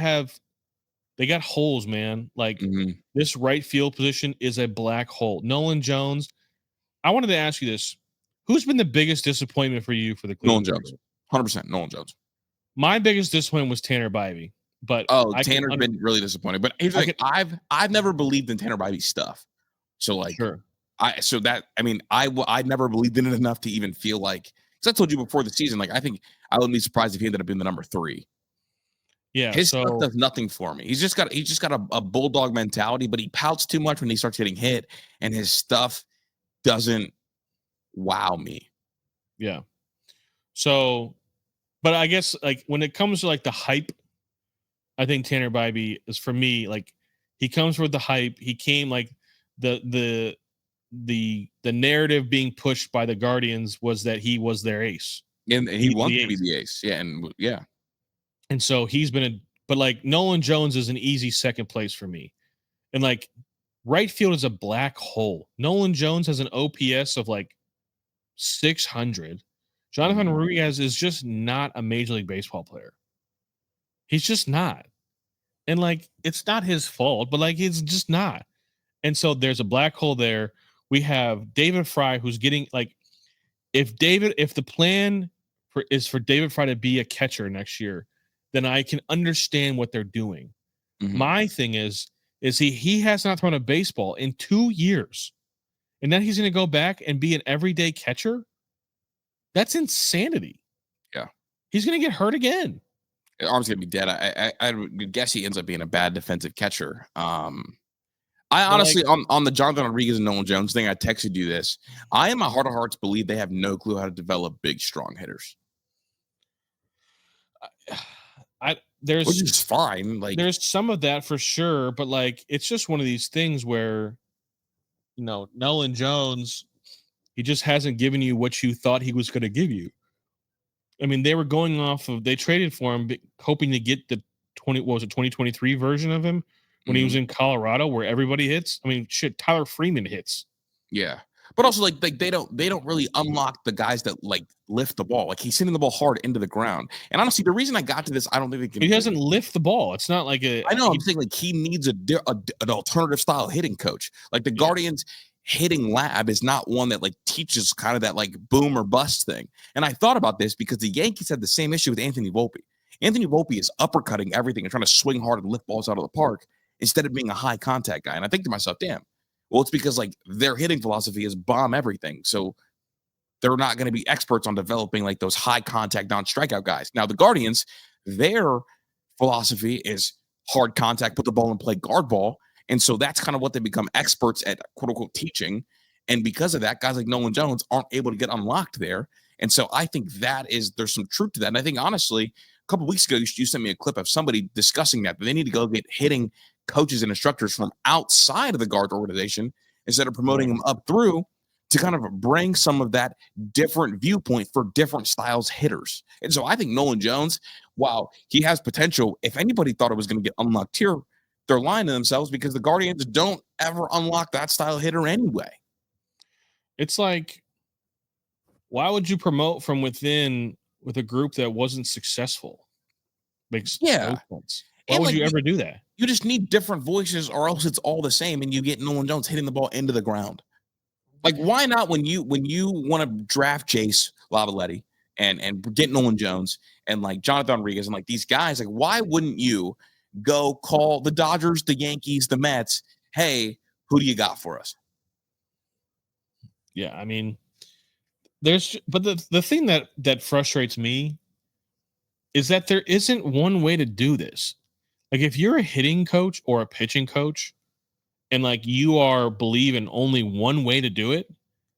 got holes, man. Like this right field position is a black hole. Nolan Jones. I wanted to ask you this. Who's been the biggest disappointment for you for the Cleveland? Nolan Jones. 100% Nolan Jones. My biggest disappointment was Tanner Bybee. But Tanner's been really disappointing. But here's I've never believed in Tanner Bybee's stuff. So like sure. I never believed in it enough to even feel like, because I told you before the season, like I think I wouldn't be surprised if he ended up being the number 3. Yeah, his stuff does nothing for me. He's just got a bulldog mentality, but he pouts too much when he starts getting hit, and his stuff doesn't wow me. Yeah. So, but I guess like when it comes to like the hype, I think Tanner Bybee is, for me, like he comes with the hype. He came like the narrative being pushed by the Guardians was that he was their ace. And he wants to be the ace. Yeah. And so he's been but like Nolan Jones is an easy second place for me. And like right field is a black hole. Nolan Jones has an OPS of like 600. Jonathan Rodriguez is just not a Major League Baseball player. He's just not. And like, it's not his fault, but like, it's just not. And so there's a black hole there. We have David Fry, who's getting like, if the plan is for David Fry to be a catcher next year, then I can understand what they're doing. My thing is, is he has not thrown a baseball in 2 years. And then he's going to go back and be an everyday catcher? That's insanity. Yeah. He's going to get hurt again. Arm's going to be dead. I would guess he ends up being a bad defensive catcher. I honestly, on the Jonathan Rodriguez and Nolan Jones thing, I texted you this. I, in my heart of hearts, believe they have no clue how to develop big, strong hitters. Which is fine. Like, there's some of that for sure, but like it's just one of these things where, Nolan Jones, he just hasn't given you what you thought he was going to give you. I mean, they were going off of, they traded for him hoping to get the 2023 version of him when he was in Colorado where everybody hits. I mean, shit, Tyler Freeman hits. Yeah. But also like they don't really unlock the guys that like lift the ball. Like he's hitting the ball hard into the ground. And honestly, the reason I got to this, I don't think he doesn't lift the ball. It's not like I know. I'm saying like he needs an alternative style hitting coach. Like the Guardians hitting lab is not one that like teaches kind of that like boom or bust thing. And I thought about this because the Yankees had the same issue with Anthony Volpe. Anthony Volpe is uppercutting everything and trying to swing hard and lift balls out of the park instead of being a high contact guy. And I think to myself, damn. Well, it's because like their hitting philosophy is bomb everything. So they're not going to be experts on developing like those high contact, non-strikeout guys. Now the Guardians, their philosophy is hard contact, put the ball in play, guard ball. And so that's kind of what they become experts at, quote unquote, teaching. And because of that, guys like Nolan Jones aren't able to get unlocked there. And so I think there's some truth to that. And I think honestly, a couple of weeks ago, you sent me a clip of somebody discussing that they need to go get hitting coaches and instructors from outside of the guard organization instead of promoting them up through to kind of bring some of that different viewpoint for different styles hitters. And so I think Nolan Jones, while he has potential, if anybody thought it was going to get unlocked here, they're lying to themselves because the Guardians don't ever unlock that style hitter anyway. It's like, why would you promote from within with a group that wasn't successful? Makes no sense. Why would you ever do that? You just need different voices or else it's all the same and you get Nolan Jones hitting the ball into the ground. Like, why not when you want to draft Chase Lavaletti and get Nolan Jones and like Jonathan Rodriguez and like these guys, like why wouldn't you go call the Dodgers, the Yankees, the Mets? Hey, who do you got for us? Yeah, I mean, but the thing that frustrates me is that there isn't one way to do this. Like if you're a hitting coach or a pitching coach and like you believe in only one way to do it,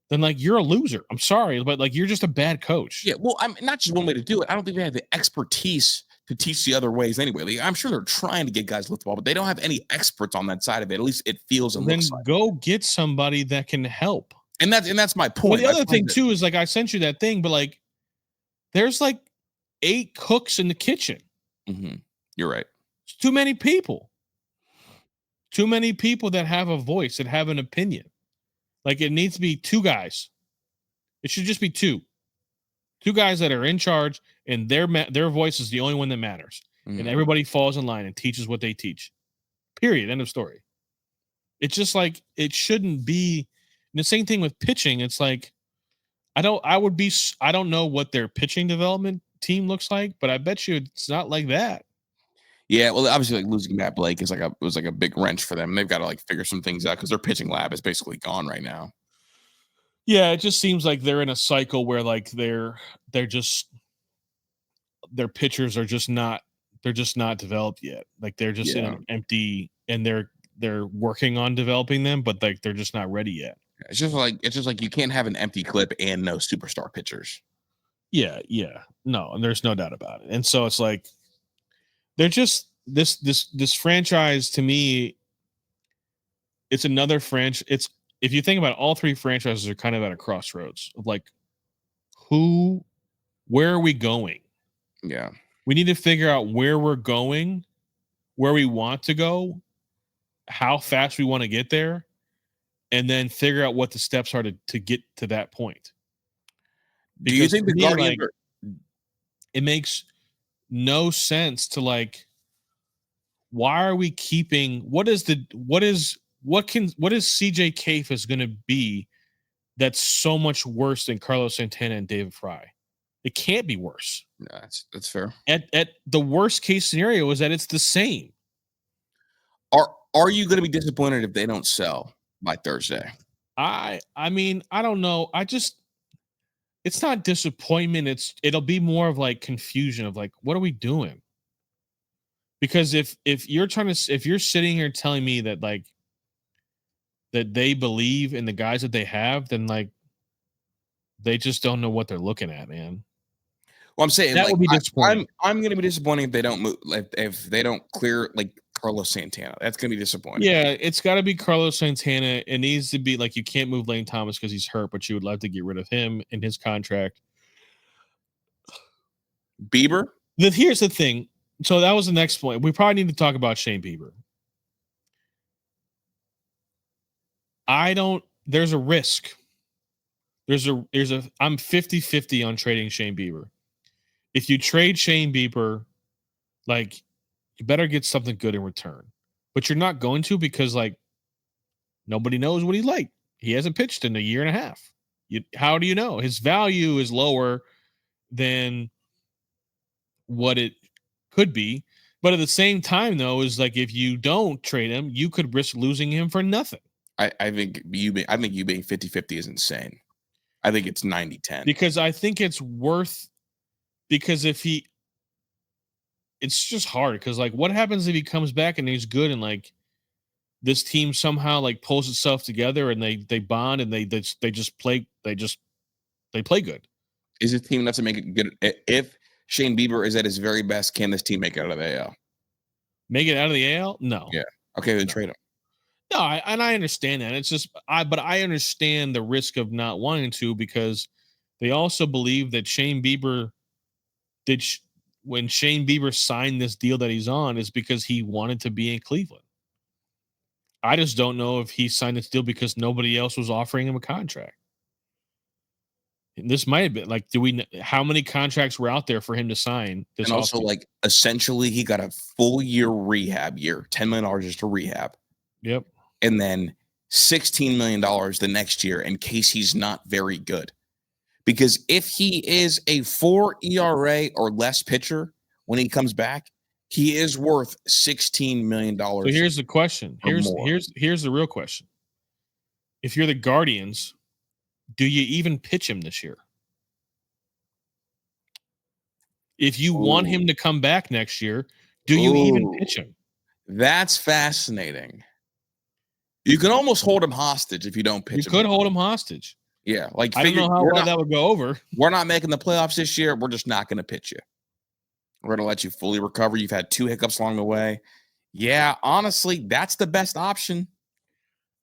then like you're a loser. I'm sorry, but like you're just a bad coach. Yeah, well, I'm not just one way to do it. I don't think they have the expertise to teach the other ways anyway. Like, I'm sure they're trying to get guys to lift the ball, but they don't have any experts on that side of it. At least it feels and looks like. Then go get somebody that can help. And that's my point. Well, the other thing too is like I sent you that thing, but like there's like 8 cooks in the kitchen. Mm-hmm. You're right. It's too many people. Too many people that have a voice, that have an opinion. Like it needs to be 2 guys. It should just be 2. 2 guys that are in charge, and their voice is the only one that matters. Mm-hmm. And everybody falls in line and teaches what they teach. Period. End of story. It's just like it shouldn't be. And the same thing with pitching. It's like I don't know what their pitching development team looks like, but I bet you it's not like that. Yeah, well, obviously, like losing Matt Blake was like a big wrench for them. They've got to like figure some things out because their pitching lab is basically gone right now. Yeah, it just seems like they're in a cycle where like they're just their pitchers are just not developed yet. Like they're just in an empty, and they're working on developing them, but like they're just not ready yet. It's just like you can't have an empty clip and no superstar pitchers. Yeah, no, and there's no doubt about it. And so it's like they're just this franchise to me. It's another franchise. It's if you think about it, all 3 franchises are kind of at a crossroads of like where are we going? Yeah, we need to figure out where we're going, where we want to go, how fast we want to get there, and then figure out what the steps are to get to that point. Because do you think the Guardians it makes no sense to like, why are we keeping what is CJ Cafes is going to be that's so much worse than Carlos Santana and David Fry? It can't be worse. No, that's fair. At the worst case scenario is that it's the same. Are you going to be disappointed if they don't sell by Thursday? I mean, I don't know. It's not disappointment. It'll be more of like confusion of like, what are we doing? Because if you're sitting here telling me that like that they believe in the guys that they have, then like they just don't know what they're looking at, man. Well, I'm saying That like would be disappointing. I'm going to be disappointed if they don't move if they don't clear like Carlos Santana. That's going to be disappointing. Yeah, it's got to be Carlos Santana. It needs to be like you can't move Lane Thomas because he's hurt, but you would love to get rid of him in his contract. Bieber. Here's the thing. So that was the next point. We probably need to talk about Shane Bieber. There's a risk. I'm 50-50 on trading Shane Bieber. If you trade Shane Bieber, like you better get something good in return. But you're not going to because like nobody knows what he's like. He hasn't pitched in a year and a half. How do you know? His value is lower than what it could be. But at the same time, though, is like if you don't trade him, you could risk losing him for nothing. I think you being 50-50 is insane. I think it's 90-10. Because I think it's worth because it's just hard because like what happens if he comes back and he's good and like this team somehow like pulls itself together and they bond and they play good. Is this team enough to make it good? If Shane Bieber is at his very best, can this team make it out of the AL? Make it out of the AL? No. Yeah. Okay, then trade him. No, I understand that. It's just but I understand the risk of not wanting to because they also believe that Shane Bieber when Shane Bieber signed this deal that he's on is because he wanted to be in Cleveland. I just don't know if he signed this deal because nobody else was offering him a contract. And this might have been like, how many contracts were out there for him to sign? And also, like, essentially, he got a full year rehab year, $10 million just to rehab. Yep. And then $16 million the next year in case he's not very good. Because if he is a 4 ERA or less pitcher when he comes back, he is worth $16 million. So here's the question. Here's the real question. If you're the Guardians, do you even pitch him this year? If you want him to come back next year, do you even pitch him? That's fascinating. You can almost hold him hostage if you don't pitch him. You could hold him hostage. Yeah. Like, I don't know how well that would go over. We're not making the playoffs this year. We're just not going to pitch you. We're going to let you fully recover. You've had 2 hiccups along the way. Yeah, honestly, that's the best option.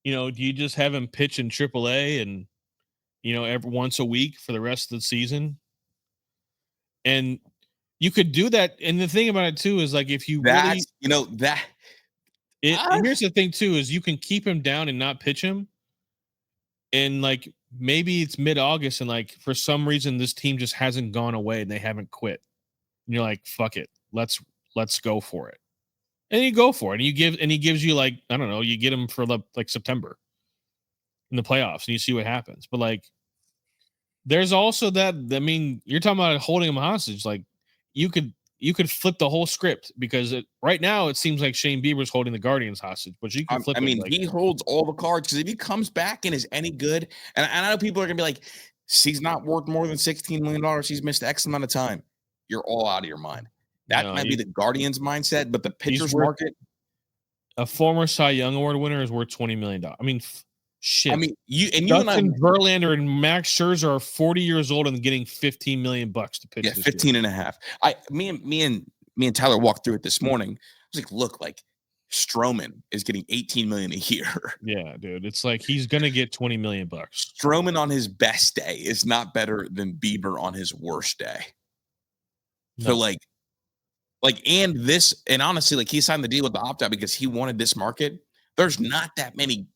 Do you just have him pitch in AAA and, every once a week for the rest of the season? And you could do that. And the thing about it, too, is like if you here's the thing, too, is you can keep him down and not pitch him. And like maybe it's mid-August and like for some reason this team just hasn't gone away and they haven't quit. And you're like, fuck it. Let's go for it. And you go for it. And he gives you like, I don't know, you get him for like September in the playoffs and you see what happens. But like there's also that, I mean, you're talking about holding him hostage. Like you could flip the whole script because right now it seems like Shane Bieber's holding the Guardians hostage, but you can flip it. He holds all the cards because if he comes back and is any good, and I know people are going to be like, he's not worth more than $16 million. He's missed X amount of time. You're all out of your mind. That might be the Guardians' mindset, but the pitchers market. A former Cy Young Award winner is worth $20 million. I mean, shit. I mean, Justin Verlander and Max Scherzer are 40 years old and getting $15 million to pitch. Yeah, 15 and a half. Me and Tyler walked through it this morning. I was like, look, like Stroman is getting $18 million a year. Yeah, dude. It's like he's gonna get $20 million. Stroman on his best day is not better than Bieber on his worst day. No. So and honestly, like he signed the deal with the opt-out because he wanted this market. There's not that many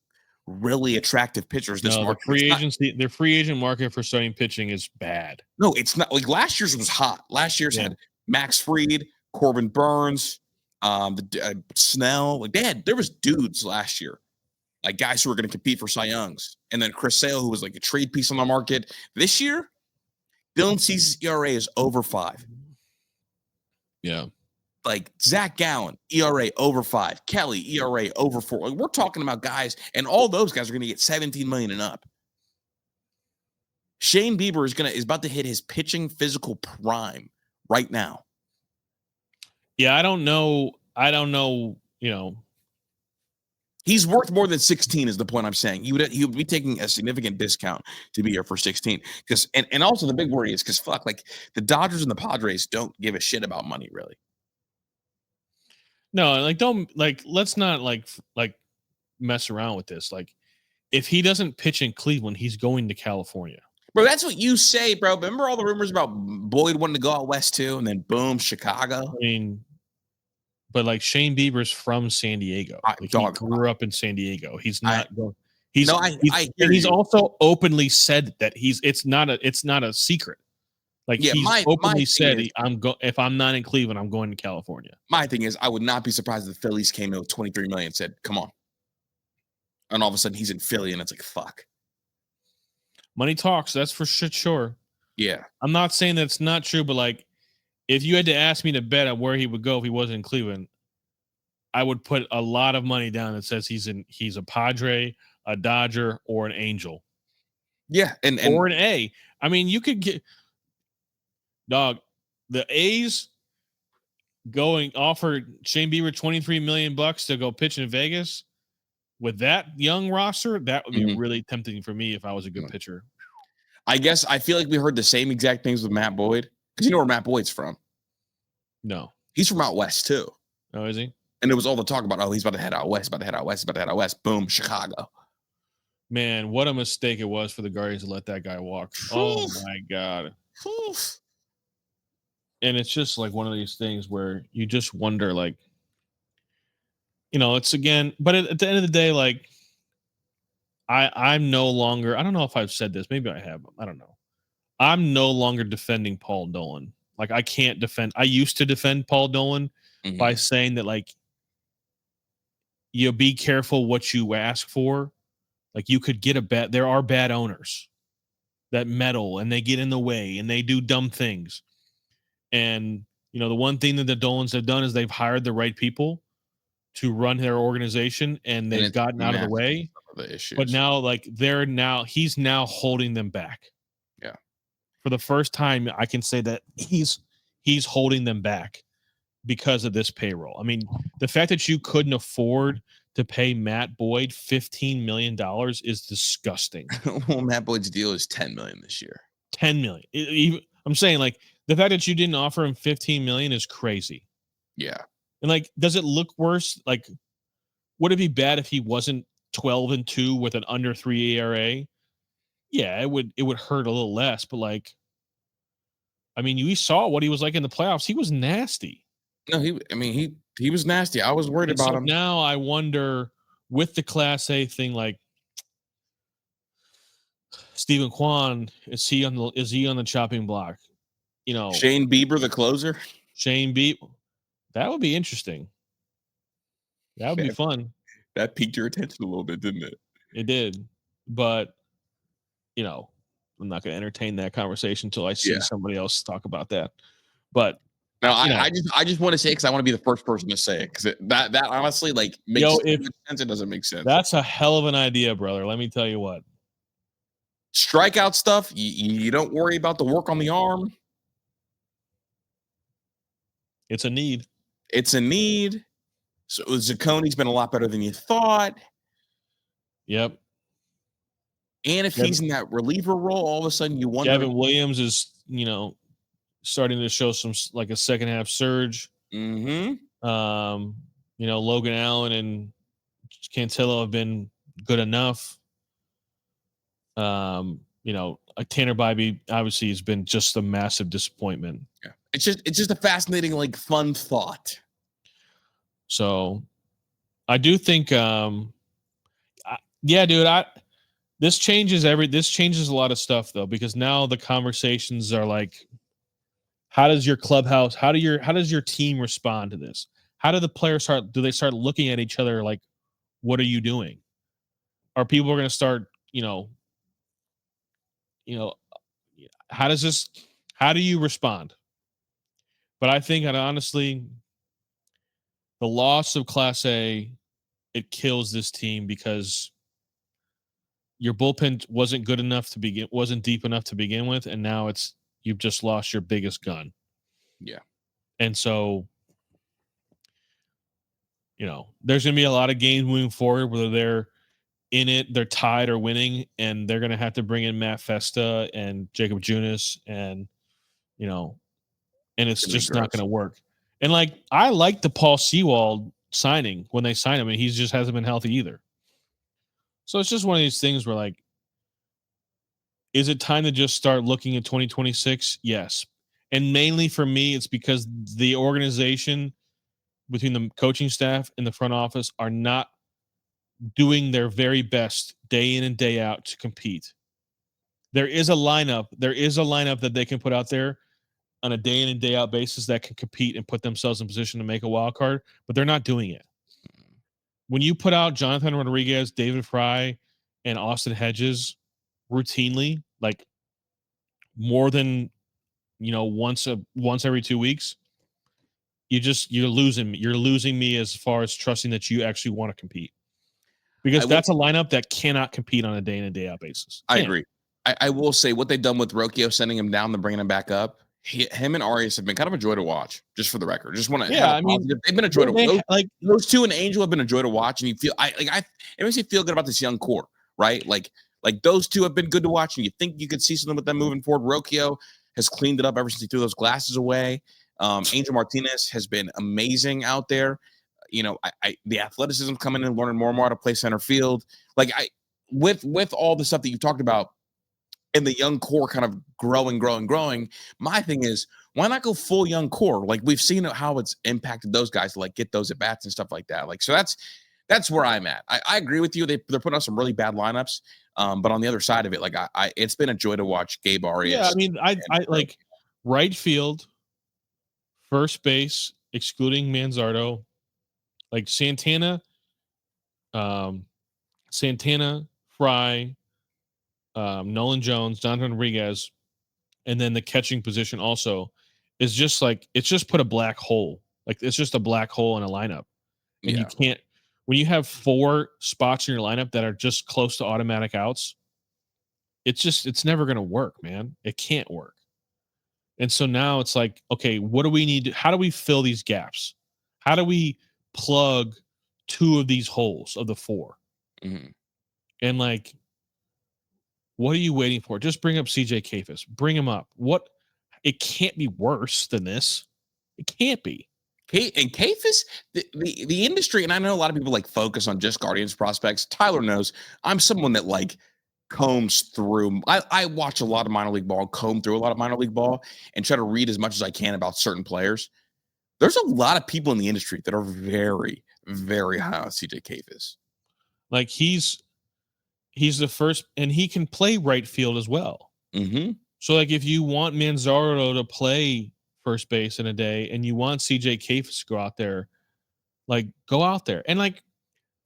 really attractive pitchers this market. The free agent market for starting pitching is bad. No, it's not. Like last year's was hot. Last year's had Max Fried, Corbin Burns, Snell. Like there was dudes last year, like guys who were going to compete for Cy Youngs, and then Chris Sale, who was like a trade piece on the market. This year, Dylan Cease's ERA is over 5. Yeah. Like Zach Gallen, ERA over 5. Kelly, ERA over 4. Like, we're talking about guys, and all those guys are going to get 17 million and up. Shane Bieber is about to hit his pitching physical prime right now. Yeah, I don't know. He's worth more than 16 is the point I'm saying. He would be taking a significant discount to be here for 16. Because and also the big worry is because like the Dodgers and the Padres don't give a shit about money, really. No, let's not mess around with this. Like, if he doesn't pitch in Cleveland, he's going to California. Bro, that's what you say, bro. Remember all the rumors about Boyd wanting to go out west too, and then boom, Chicago. I mean, but like Shane Bieber's from San Diego. He grew up in San Diego. He's not going. He's also openly said that it's not a secret. Like, he's openly said, if I'm not in Cleveland, I'm going to California. My thing is, I would not be surprised if the Phillies came in with 23 million and said, "Come on," and all of a sudden he's in Philly, and it's like, fuck. Money talks. That's for sure. Yeah, I'm not saying that's not true, but like, if you had to ask me to bet on where he would go if he wasn't in Cleveland, I would put a lot of money down that says he's a Padre, a Dodger, or an Angel. Yeah, or an A. I mean, you could get the A's offered Shane Bieber $23 million to go pitch in Vegas. With that young roster, that would be really tempting for me if I was a good pitcher. I guess I feel like we heard the same exact things with Matt Boyd, because you know where Matt Boyd's from. No, he's from out west too. Oh, is he? And it was all the talk about, he's about to head out west, Boom, Chicago. Man, what a mistake it was for the Guardians to let that guy walk. Oh my God. And it's just like one of these things where you just wonder, like, it's again, but at the end of the day, like, I'm no longer, I don't know if I've said this, maybe I have, I don't know. I'm no longer defending Paul Dolan. Like, I used to defend Paul Dolan by saying that, like, you be careful what you ask for. Like, you could get there are bad owners that meddle and they get in the way and they do dumb things. And, the one thing that the Dolans have done is they've hired the right people to run their organization, and they've gotten out of the way. The issues. But now, like, he's now holding them back. Yeah. For the first time, I can say that he's holding them back because of this payroll. I mean, the fact that you couldn't afford to pay Matt Boyd $15 million is disgusting. Well, Matt Boyd's deal is $10 million this year. $10 million. I'm saying, like, the fact that you didn't offer him $15 million is crazy. Yeah. And, like, does it look worse? Like, would it be bad if he wasn't 12-2 with an under 3 ERA? Yeah, it would hurt a little less, but, like, I mean, you saw what he was like in the playoffs. He was nasty. No, he was nasty. I was worried about him. Now I wonder, with the Class A thing, like, Stephen Kwan, is he on the chopping block? Shane Bieber, the closer. Shane Bieber, that would be interesting. That would be fun. That piqued your attention a little bit, didn't it? It did, but I'm not going to entertain that conversation until I see somebody else talk about that. But no, I just want to say, because I want to be the first person to say it, because that honestly, like, makes sense. It doesn't make sense. That's a hell of an idea, brother. Let me tell you what. Strikeout stuff, you don't worry about the work on the arm. It's a need. So Zacconi's been a lot better than you thought. Yep. And if he's in that reliever role, all of a sudden you wonder. Gavin Williams is, starting to show some, like, a second half surge. Mm-hmm. Logan Allen and Cantillo have been good enough. Tanner Bybee obviously has been just a massive disappointment. Yeah. It's just a fascinating, like, fun thought. So I do think, dude, this changes a lot of stuff, though, because now the conversations are like, how does your clubhouse, how does your team respond to this? How do the players do they start looking at each other like, what are you doing? Are people going to start, how do you respond? But I think that, honestly, the loss of Clase, it kills this team because your bullpen wasn't good enough to begin, wasn't deep enough to begin with, and now you've just lost your biggest gun. Yeah. And so, there's going to be a lot of games moving forward, whether they're in it, they're tied or winning, and they're going to have to bring in Matt Festa and Jacob Junis, and it's just not going to work. And I like the Paul Sewald signing when they signed him, and he just hasn't been healthy either. So it's just one of these things where is it time to just start looking at 2026? Yes. And mainly for me, it's because the organization between the coaching staff and the front office are not doing their very best day in and day out to compete. There is a lineup that they can put out there on a day in and day out basis that can compete and put themselves in position to make a wild card, but they're not doing it. When you put out Jonathan Rodriguez, David Fry, and Austin Hedges routinely, more than once every 2 weeks, you're losing me as far as trusting that you actually want to compete, because that's a lineup that cannot compete on a day in and day out basis. I agree. I will say what they've done with Rocchio, sending him down and bringing him back up. Him and Arias have been kind of a joy to watch, just for the record. Just want to have a positive. They've been a joy to watch. Those two and Angel have been a joy to watch, and you feel it makes you feel good about this young core, right? Like those two have been good to watch, and you think you could see something with them moving forward. Rocchio has cleaned it up ever since he threw those glasses away. Angel Martinez has been amazing out there. The athleticism coming in, learning more and more how to play center field. With all the stuff that you talked about, and the young core kind of growing. My thing is, why not go full young core? We've seen how it's impacted those guys to get those at bats and stuff like that. So that's where I'm at. I agree with you. They're putting out some really bad lineups. But on the other side of it, it's been a joy to watch Gabe Arias. Yeah, I mean, I like right field, first base, excluding Manzardo, Santana, Fry, Nolan Jones, Jonathan Rodriguez, and then the catching position also is just it's just put a black hole. It's just a black hole in a lineup. And you can't, when you have 4 spots in your lineup that are just close to automatic outs, it's never going to work, man. It can't work. And so now it's okay, what do we need? How do we fill these gaps? How do we plug 2 of these holes of the 4? Mm-hmm. And what are you waiting for? Just bring up CJ Kafis. Bring him up. It can't be worse than this. It can't be. And Kafis, the industry, and I know a lot of people focus on just Guardians prospects. Tyler knows I'm someone that combs through. I watch a lot of minor league ball, comb through a lot of minor league ball, and try to read as much as I can about certain players. There's a lot of people in the industry that are very, very high on CJ Kafis. He's the first, and he can play right field as well. Mm-hmm. So if you want Manzardo to play first base in a day, and you want CJ Kafis to go out there, go out there and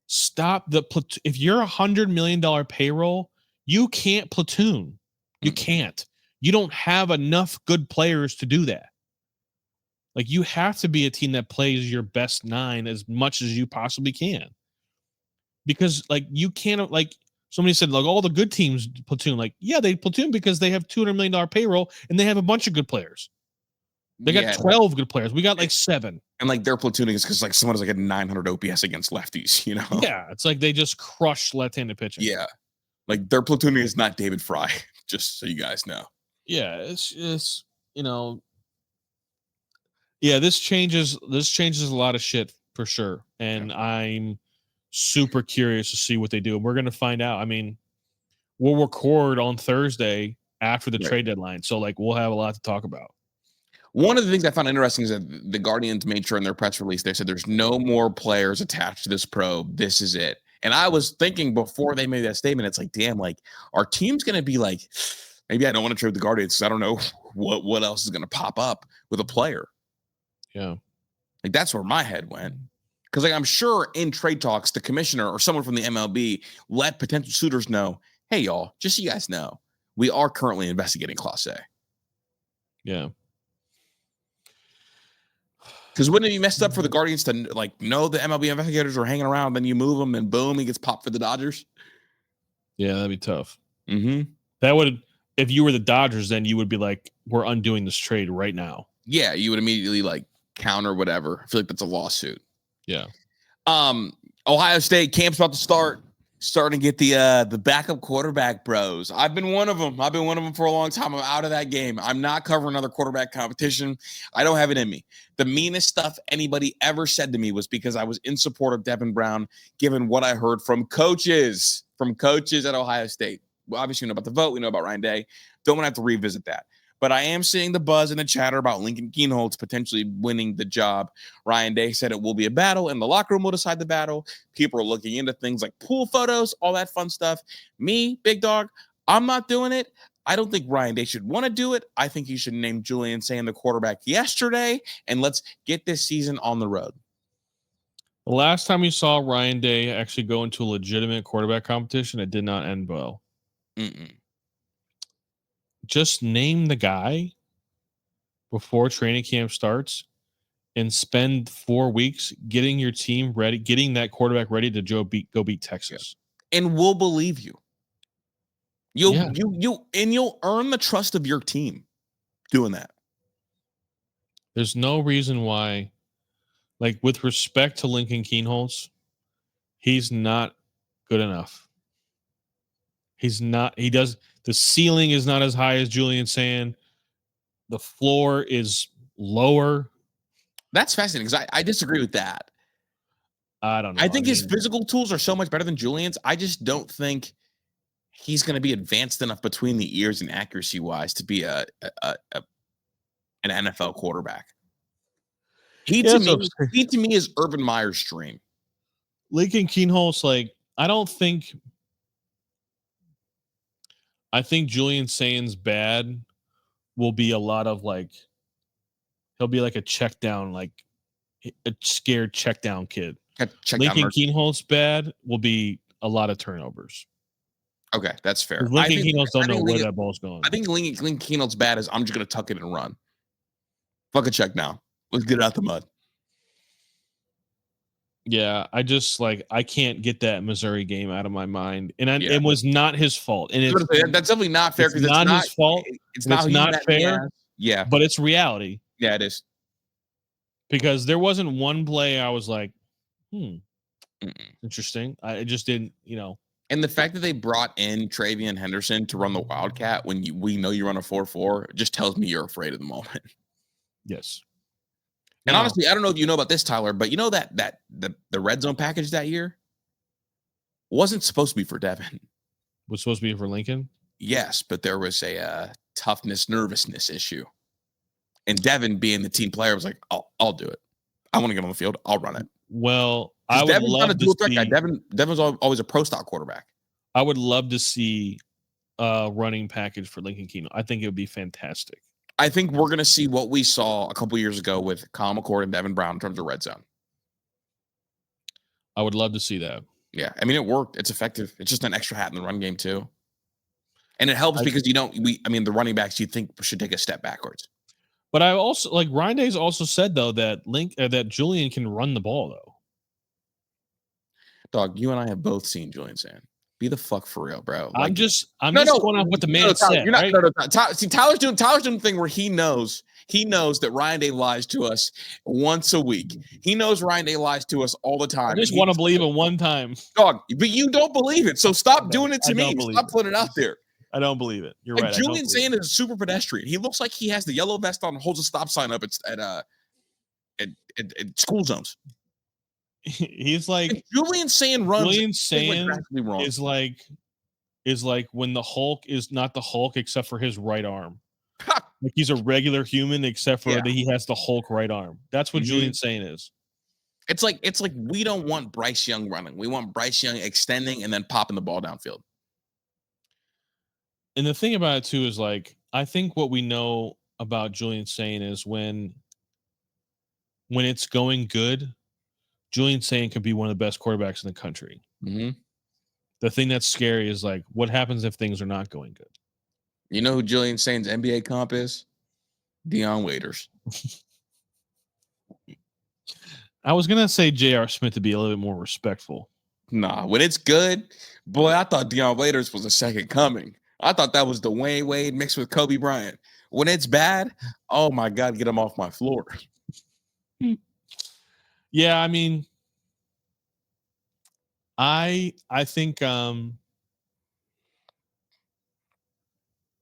stop the if you're $100 million payroll, you can't platoon. You can't. You don't have enough good players to do that. You have to be a team that plays your best 9 as much as you possibly can. Because you can't, somebody said all the good teams platoon. Yeah, they platoon because they have $200 million payroll and they have a bunch of good players. They got 12 good players. We got 7. And their platooning is because someone has a 900 OPS against lefties, Yeah, it's they just crush left-handed pitching. Yeah. Their platooning is not David Fry, just so you guys know. Yeah, it's yeah, this changes a lot of shit for sure. And I'm super curious to see what they do. And we're going to find out. I mean, we'll record on Thursday after the trade deadline. So we'll have a lot to talk about. One of the things I found interesting is that the Guardians made sure in their press release, they said there's no more players attached to this probe. This is it. And I was thinking before they made that statement, it's damn, our team's going to be maybe I don't want to trade with the Guardians because I don't know what else is going to pop up with a player. Yeah. That's where my head went. Because I'm sure in trade talks, the commissioner or someone from the MLB let potential suitors know, hey, y'all, just so you guys know, we are currently investigating Clase. Yeah. Because wouldn't it be messed up for the Guardians to like know the MLB investigators are hanging around, then you move him and boom, he gets popped for the Dodgers? Yeah, that'd be tough. Mm-hmm. That would, if you were the Dodgers, then you would be like, we're undoing this trade right now. Yeah, you would immediately like counter whatever. I feel like that's a lawsuit. Yeah. Ohio State camp's about to start. Starting to get the backup quarterback bros. I've been one of them. For a long time. I'm out of that game. I'm not covering another quarterback competition. I don't have it in me. The meanest stuff anybody ever said to me was because I was in support of Devin Brown, given what I heard from coaches at Ohio State. Well, obviously, we know about the vote. We know about Ryan Day. Don't want to have to revisit that. But I am seeing the buzz and the chatter about Lincoln Kienholz potentially winning the job. Ryan Day said it will be a battle, and the locker room will decide the battle. People are looking into things like pool photos, all that fun stuff. Me, big dog, I'm not doing it. I don't think Ryan Day should want to do it. I think he should name Julian Sand the quarterback yesterday, and let's get this season on the road. The last time you saw Ryan Day actually go into a legitimate quarterback competition, it did not end well. Just name the guy before training camp starts and spend 4 weeks getting your team ready, getting that quarterback ready to go beat Texas. And we'll believe you. You'll earn the trust of your team doing that. There's no reason why, like, with respect to Lincoln Kienholz, he's not good enough. The ceiling is not as high as Julian Sand. The floor is lower. That's fascinating because I disagree with that. I don't know. I think his physical tools are so much better than Julian's. I just don't think he's going to be advanced enough between the ears and accuracy wise to be an NFL quarterback. He to me is Urban Meyer's dream. Lincoln Kienholz, like, I think Julian Sand's bad will be a lot of like, he'll be like a check down, like a scared check down kid. Lincoln Kienholz bad will be a lot of turnovers. Okay, that's fair. Lincoln Kienholz don't know where that ball's going. I think Lincoln Kienholz bad is I'm just going to tuck it and run. Fuck a check down. Let's get it out the mud. Yeah, I can't get that Missouri game out of my mind, and it was not his fault. And that's definitely not fair because it's not his fault. It's not fair. Yeah, but it's reality. Yeah, it is. Because there wasn't one play I was like, interesting. I just didn't, And the fact that they brought in Travion Henderson to run the Wildcat when we know you run a 4-4 just tells me you're afraid of the moment. Yes. And honestly, I don't know if you know about this, Tyler, but you know that the red zone package that year wasn't supposed to be for Devin. Was supposed to be for Lincoln? Yes, but there was a toughness, nervousness issue. And Devin, being the team player, was like, I'll do it. I want to get on the field. I'll run it. Well, I would love to see... guy. Devin's always a pro stock quarterback. I would love to see a running package for Lincoln Kienholz. I think it would be fantastic. I think we're going to see what we saw a couple years ago with Kyle McCord and Devin Brown in terms of red zone. I would love to see that. Yeah. I mean, it worked. It's effective. It's just an extra hat in the run game too. And it helps because the running backs you think should take a step backwards. But I also like Ryan Day's also said though that that Julian can run the ball though. Dog, you and I have both seen Julian Sand. Be the fuck for real, bro. Like, I'm just going off what the man said. See, Tyler's doing the thing where he knows that Ryan Day lies to us once a week. He knows Ryan Day lies to us all the time. I just want to believe it one time. Dog, but you don't believe it. So stop doing it to me. Stop putting it out there. I don't believe it. You're right. Julian Sand is a super pedestrian. He looks like he has the yellow vest on and holds a stop sign up at school zones. He's like and Julian Sand runs. Julian Sand is like when the Hulk is not the Hulk except for his right arm. Like he's a regular human except for that he has the Hulk right arm. That's what Julian Sand is. It's like we don't want Bryce Young running. We want Bryce Young extending and then popping the ball downfield. And the thing about it too is like I think what we know about Julian Sand is when it's going good, Julian Sand could be one of the best quarterbacks in the country. Mm-hmm. The thing that's scary is like, what happens if things are not going good? You know who Julian Sand's NBA comp is? Deion Waiters. I was gonna say J.R. Smith to be a little bit more respectful. Nah, when it's good, boy, I thought Deion Waiters was a second coming. I thought that was Dwayne Wade mixed with Kobe Bryant. When it's bad, oh my God, get him off my floor. Yeah, I mean, I think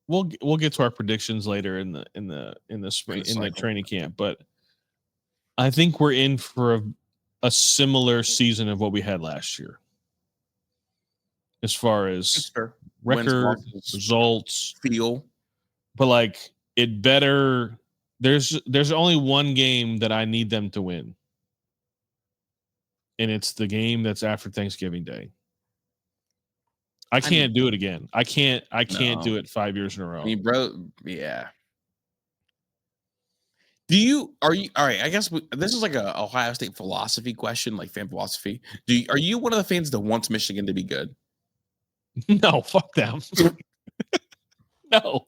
we'll get to our predictions later in the spring in the training camp, but I think we're in for a similar season of what we had last year, as far as record, results, feel. But like it better. There's only one game that I need them to win, and it's the game that's after Thanksgiving Day. I can't do it again. I can't do it 5 years in a row. I mean, bro, yeah. Are you all right? I guess this is like a Ohio State philosophy question, like fan philosophy. Are you one of the fans that wants Michigan to be good? No, fuck them. No,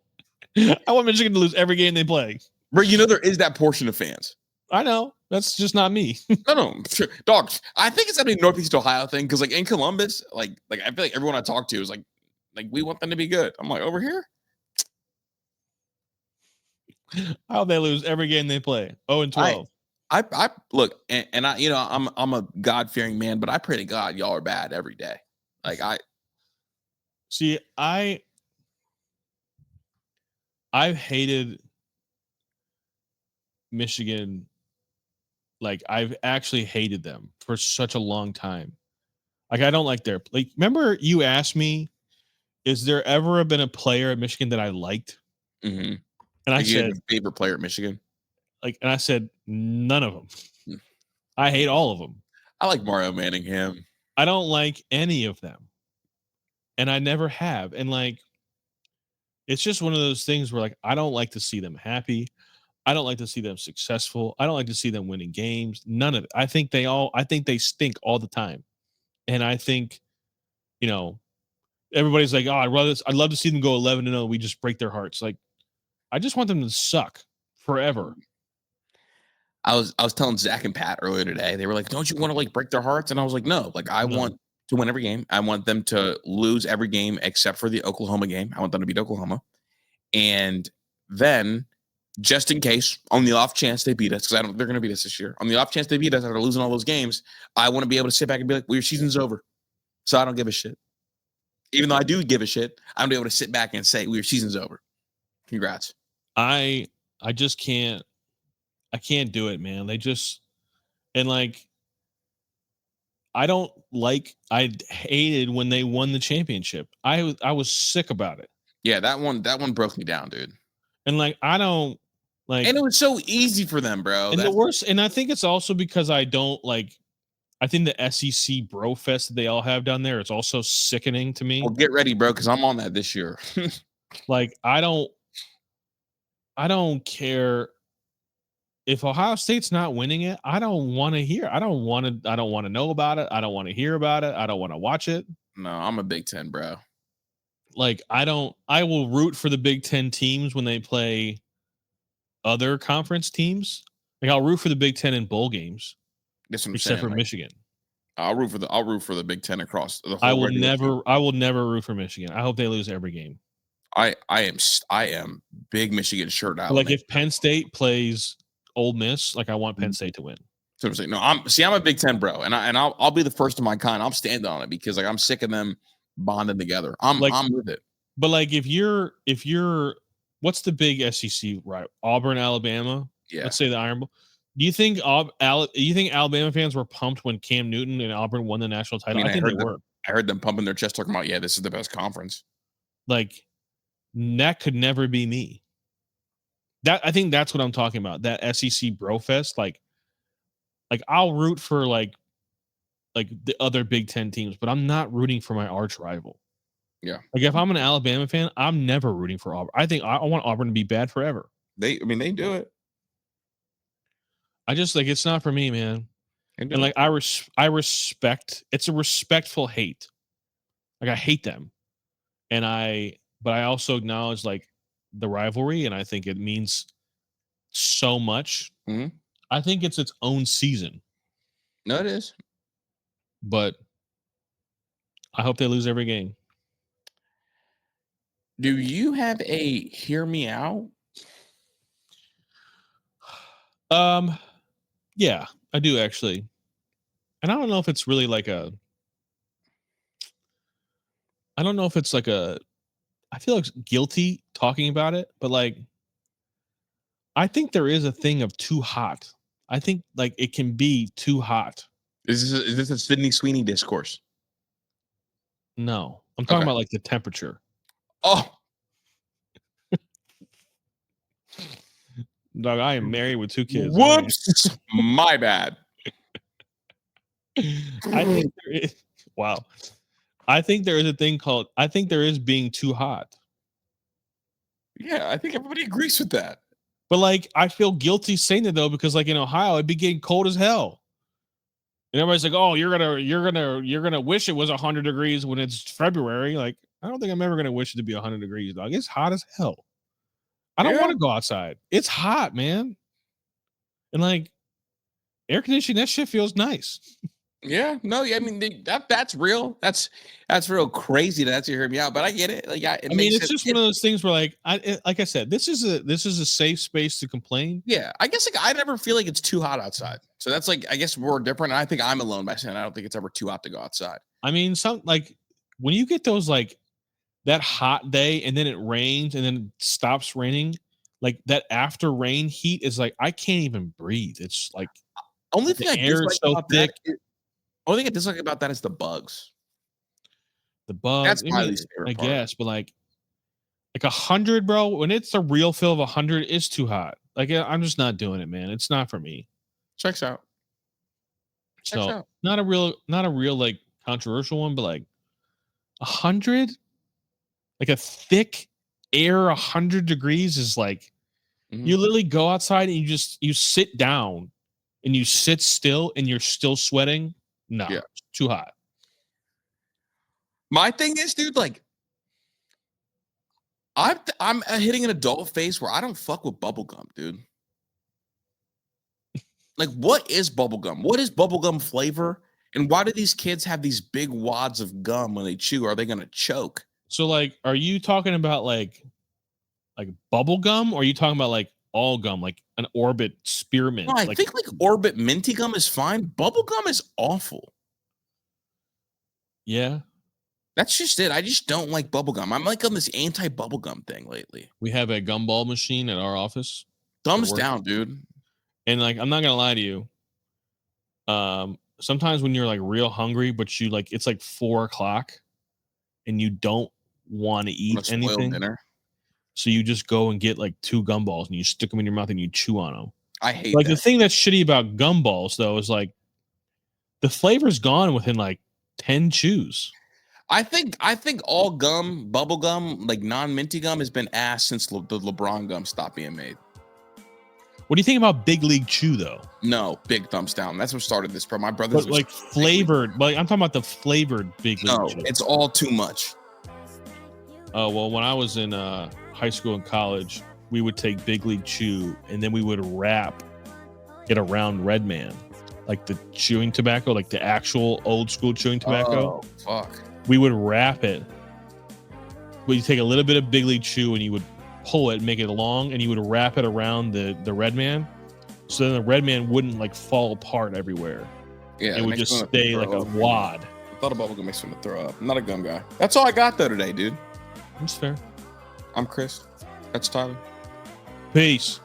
I want Michigan to lose every game they play. But you know there is that portion of fans. I know. That's just not me. No, sure. Dog. I think it's a Northeast Ohio thing because, like, in Columbus, like I feel like everyone I talk to is like we want them to be good. I'm like, over here, how they lose every game they play? 0-12. I look, and I, I'm a God fearing man, but I pray to God y'all are bad every day. Like I've hated Michigan. Like I've actually hated them for such a long time. Like I don't like remember you asked me, is there ever been a player at Michigan that I liked? Mm-hmm. And I said, favorite player at Michigan? And I said, none of them. Mm. I hate all of them. I like Mario Manningham. I don't like any of them. And I never have. And it's just one of those things where I don't like to see them happy. I don't like to see them successful. I don't like to see them winning games. None of it. I think they stink all the time. And I think, everybody's like, oh, I'd love to see them go 11-0. We just break their hearts. Like, I just want them to suck forever. I was telling Zach and Pat earlier today. They were like, "Don't you want to break their hearts?" And I was like, "No. I want to win every game. I want them to lose every game except for the Oklahoma game. I want them to beat Oklahoma, and then just in case, on the off chance they beat us, because they're going to beat us this year. On the off chance they beat us after losing all those games, I want to be able to sit back and be like, "Well, your season's over." So I don't give a shit. Even though I do give a shit, I'm be able to sit back and say, "Well, your season's over. Congrats." I just can't. I can't do it, man. They just I hated when they won the championship. I was sick about it. Yeah, that one broke me down, dude. And I don't and it was so easy for them, bro. And the worst, and I think it's also because I don't I think the SEC bro fest that they all have down there, it's also sickening to me. Well, get ready, bro, because I'm on that this year. I don't care if Ohio State's not winning it. I don't want to hear. I don't want to know about it. I don't want to hear about it. I don't want to watch it. No, I'm a Big Ten, bro. I will root for the Big Ten teams when they play other conference teams. I'll root for the Big Ten in bowl games. That's what I'm except saying. for Michigan. I'll root for the Big Ten across the whole. I will never root for Michigan. I hope they lose every game. I am big Michigan shirt out. If Penn State plays Ole Miss, I want Penn State to win. So I'm saying, no, I'm a Big Ten bro, and I'll be the first of my kind. I'll stand on it because I'm sick of them bonding together. I'm with it. But if you're what's the big SEC, right? Auburn, Alabama. Yeah. Let's say the Iron Bowl. Do you think Alabama fans were pumped when Cam Newton and Auburn won the national title? I think they were. I heard them pumping their chest talking about, yeah, this is the best conference. That could never be me. I think that's what I'm talking about. That SEC bro fest. I'll root for the other Big Ten teams, but I'm not rooting for my arch rival. Yeah. If I'm an Alabama fan, I'm never rooting for Auburn. I think I want Auburn to be bad forever. They do it. I just it's not for me, man. And I respect. It's a respectful hate. I hate them, but I also acknowledge the rivalry, and I think it means so much. Mm-hmm. I think it's its own season. No, it is. But I hope they lose every game. Do you have a hear me out? Yeah, I do actually. And I don't know if it's really like a I don't know if it's like a I feel like guilty talking about it, but like I think there is a thing of too hot. I think like it can be too hot. Is this a Sydney Sweeney discourse? No. I'm talking Okay. about like the temperature. Oh, Dog, I am married with 2 kids. whoops. My bad. I think there is wow. I think there is a thing called I think there is being too hot. Yeah, I think everybody agrees with that. But like I feel guilty saying that though, because like in Ohio, it'd be getting cold as hell. And everybody's like, "Oh, you're gonna wish it was 100 degrees when it's February." Like, I don't think I'm ever gonna wish it to be 100 degrees, dog. It's hot as hell. I don't Yeah. want to go outside. It's hot, man. And like air conditioning, that shit feels nice. Yeah, no, yeah, I mean that's real. That's real crazy. That's you heard me out, but I get it. Like, it I mean, makes it's it. just one of those things where like like I said, this is a safe space to complain. Yeah, I guess like I never feel like it's too hot outside. So that's like I guess we're different. And I think I'm alone by saying I don't think it's ever too hot to go outside. I mean, some like when you get those like that hot day and then it rains and then it stops raining, like that after rain heat is like I can't even breathe. It's like Only the thing I air is dislike so about thick. only thing I dislike about that is the bugs. The bugs. That's I my mean, least favorite I part. guess, but like 100, bro. When it's a real feel of 100, it's too hot. Like I'm just not doing it, man. It's not for me. Checks out. Checks So out. not a real like controversial one, but like 100, like a thick air 100 degrees is like you literally go outside and you sit down and you sit still and you're still sweating. No, Yeah. it's too hot. My thing is, dude, like I'm hitting an adult phase where I don't fuck with bubblegum, dude. Like, what is bubblegum? What is bubblegum flavor? And why do these kids have these big wads of gum when they chew? Are they gonna choke? So like, are you talking about like bubble gum, or are you talking about like all gum, like an Orbit spearmint? No, I Like, think like Orbit minty gum is fine. Bubblegum is awful. yeah, That's just it. I just don't like bubblegum. I'm like on this anti-bubblegum thing lately. we have a gumball machine at our office. Thumbs down, dude. And like, I'm not gonna lie to you. Sometimes when you're like real hungry, but you like it's like 4 o'clock and you don't want to eat anything, dinner. so you just go and get like 2 gumballs and you stick them in your mouth and you chew on them. I hate Like that. the thing that's shitty about gumballs though is like the flavor's gone within like 10 chews. I think all gum, bubble gum, like non-minty gum, has been ass since the LeBron gum stopped being made. What do you think about Big League Chew though? No, big thumbs down. That's what started this, bro. My brother's But like flavored, like I'm talking about the flavored Big League no, Chew. it's all too much. Oh well, when I was in high school and college, we would take Big League Chew and then we would wrap it around Red Man, like the chewing tobacco, like the actual old school chewing tobacco. Oh, fuck. We would wrap it. But you take a little bit of Big League Chew and you would pull it, make it long, and you would wrap it around the Red Man, so then the Red Man wouldn't like fall apart everywhere. Yeah, It would just stay like a wad. I thought a bubblegum makes me want to throw up. I'm not a gum guy. That's all I got though today, dude. That's fair. I'm Chris. That's Tyler. Peace.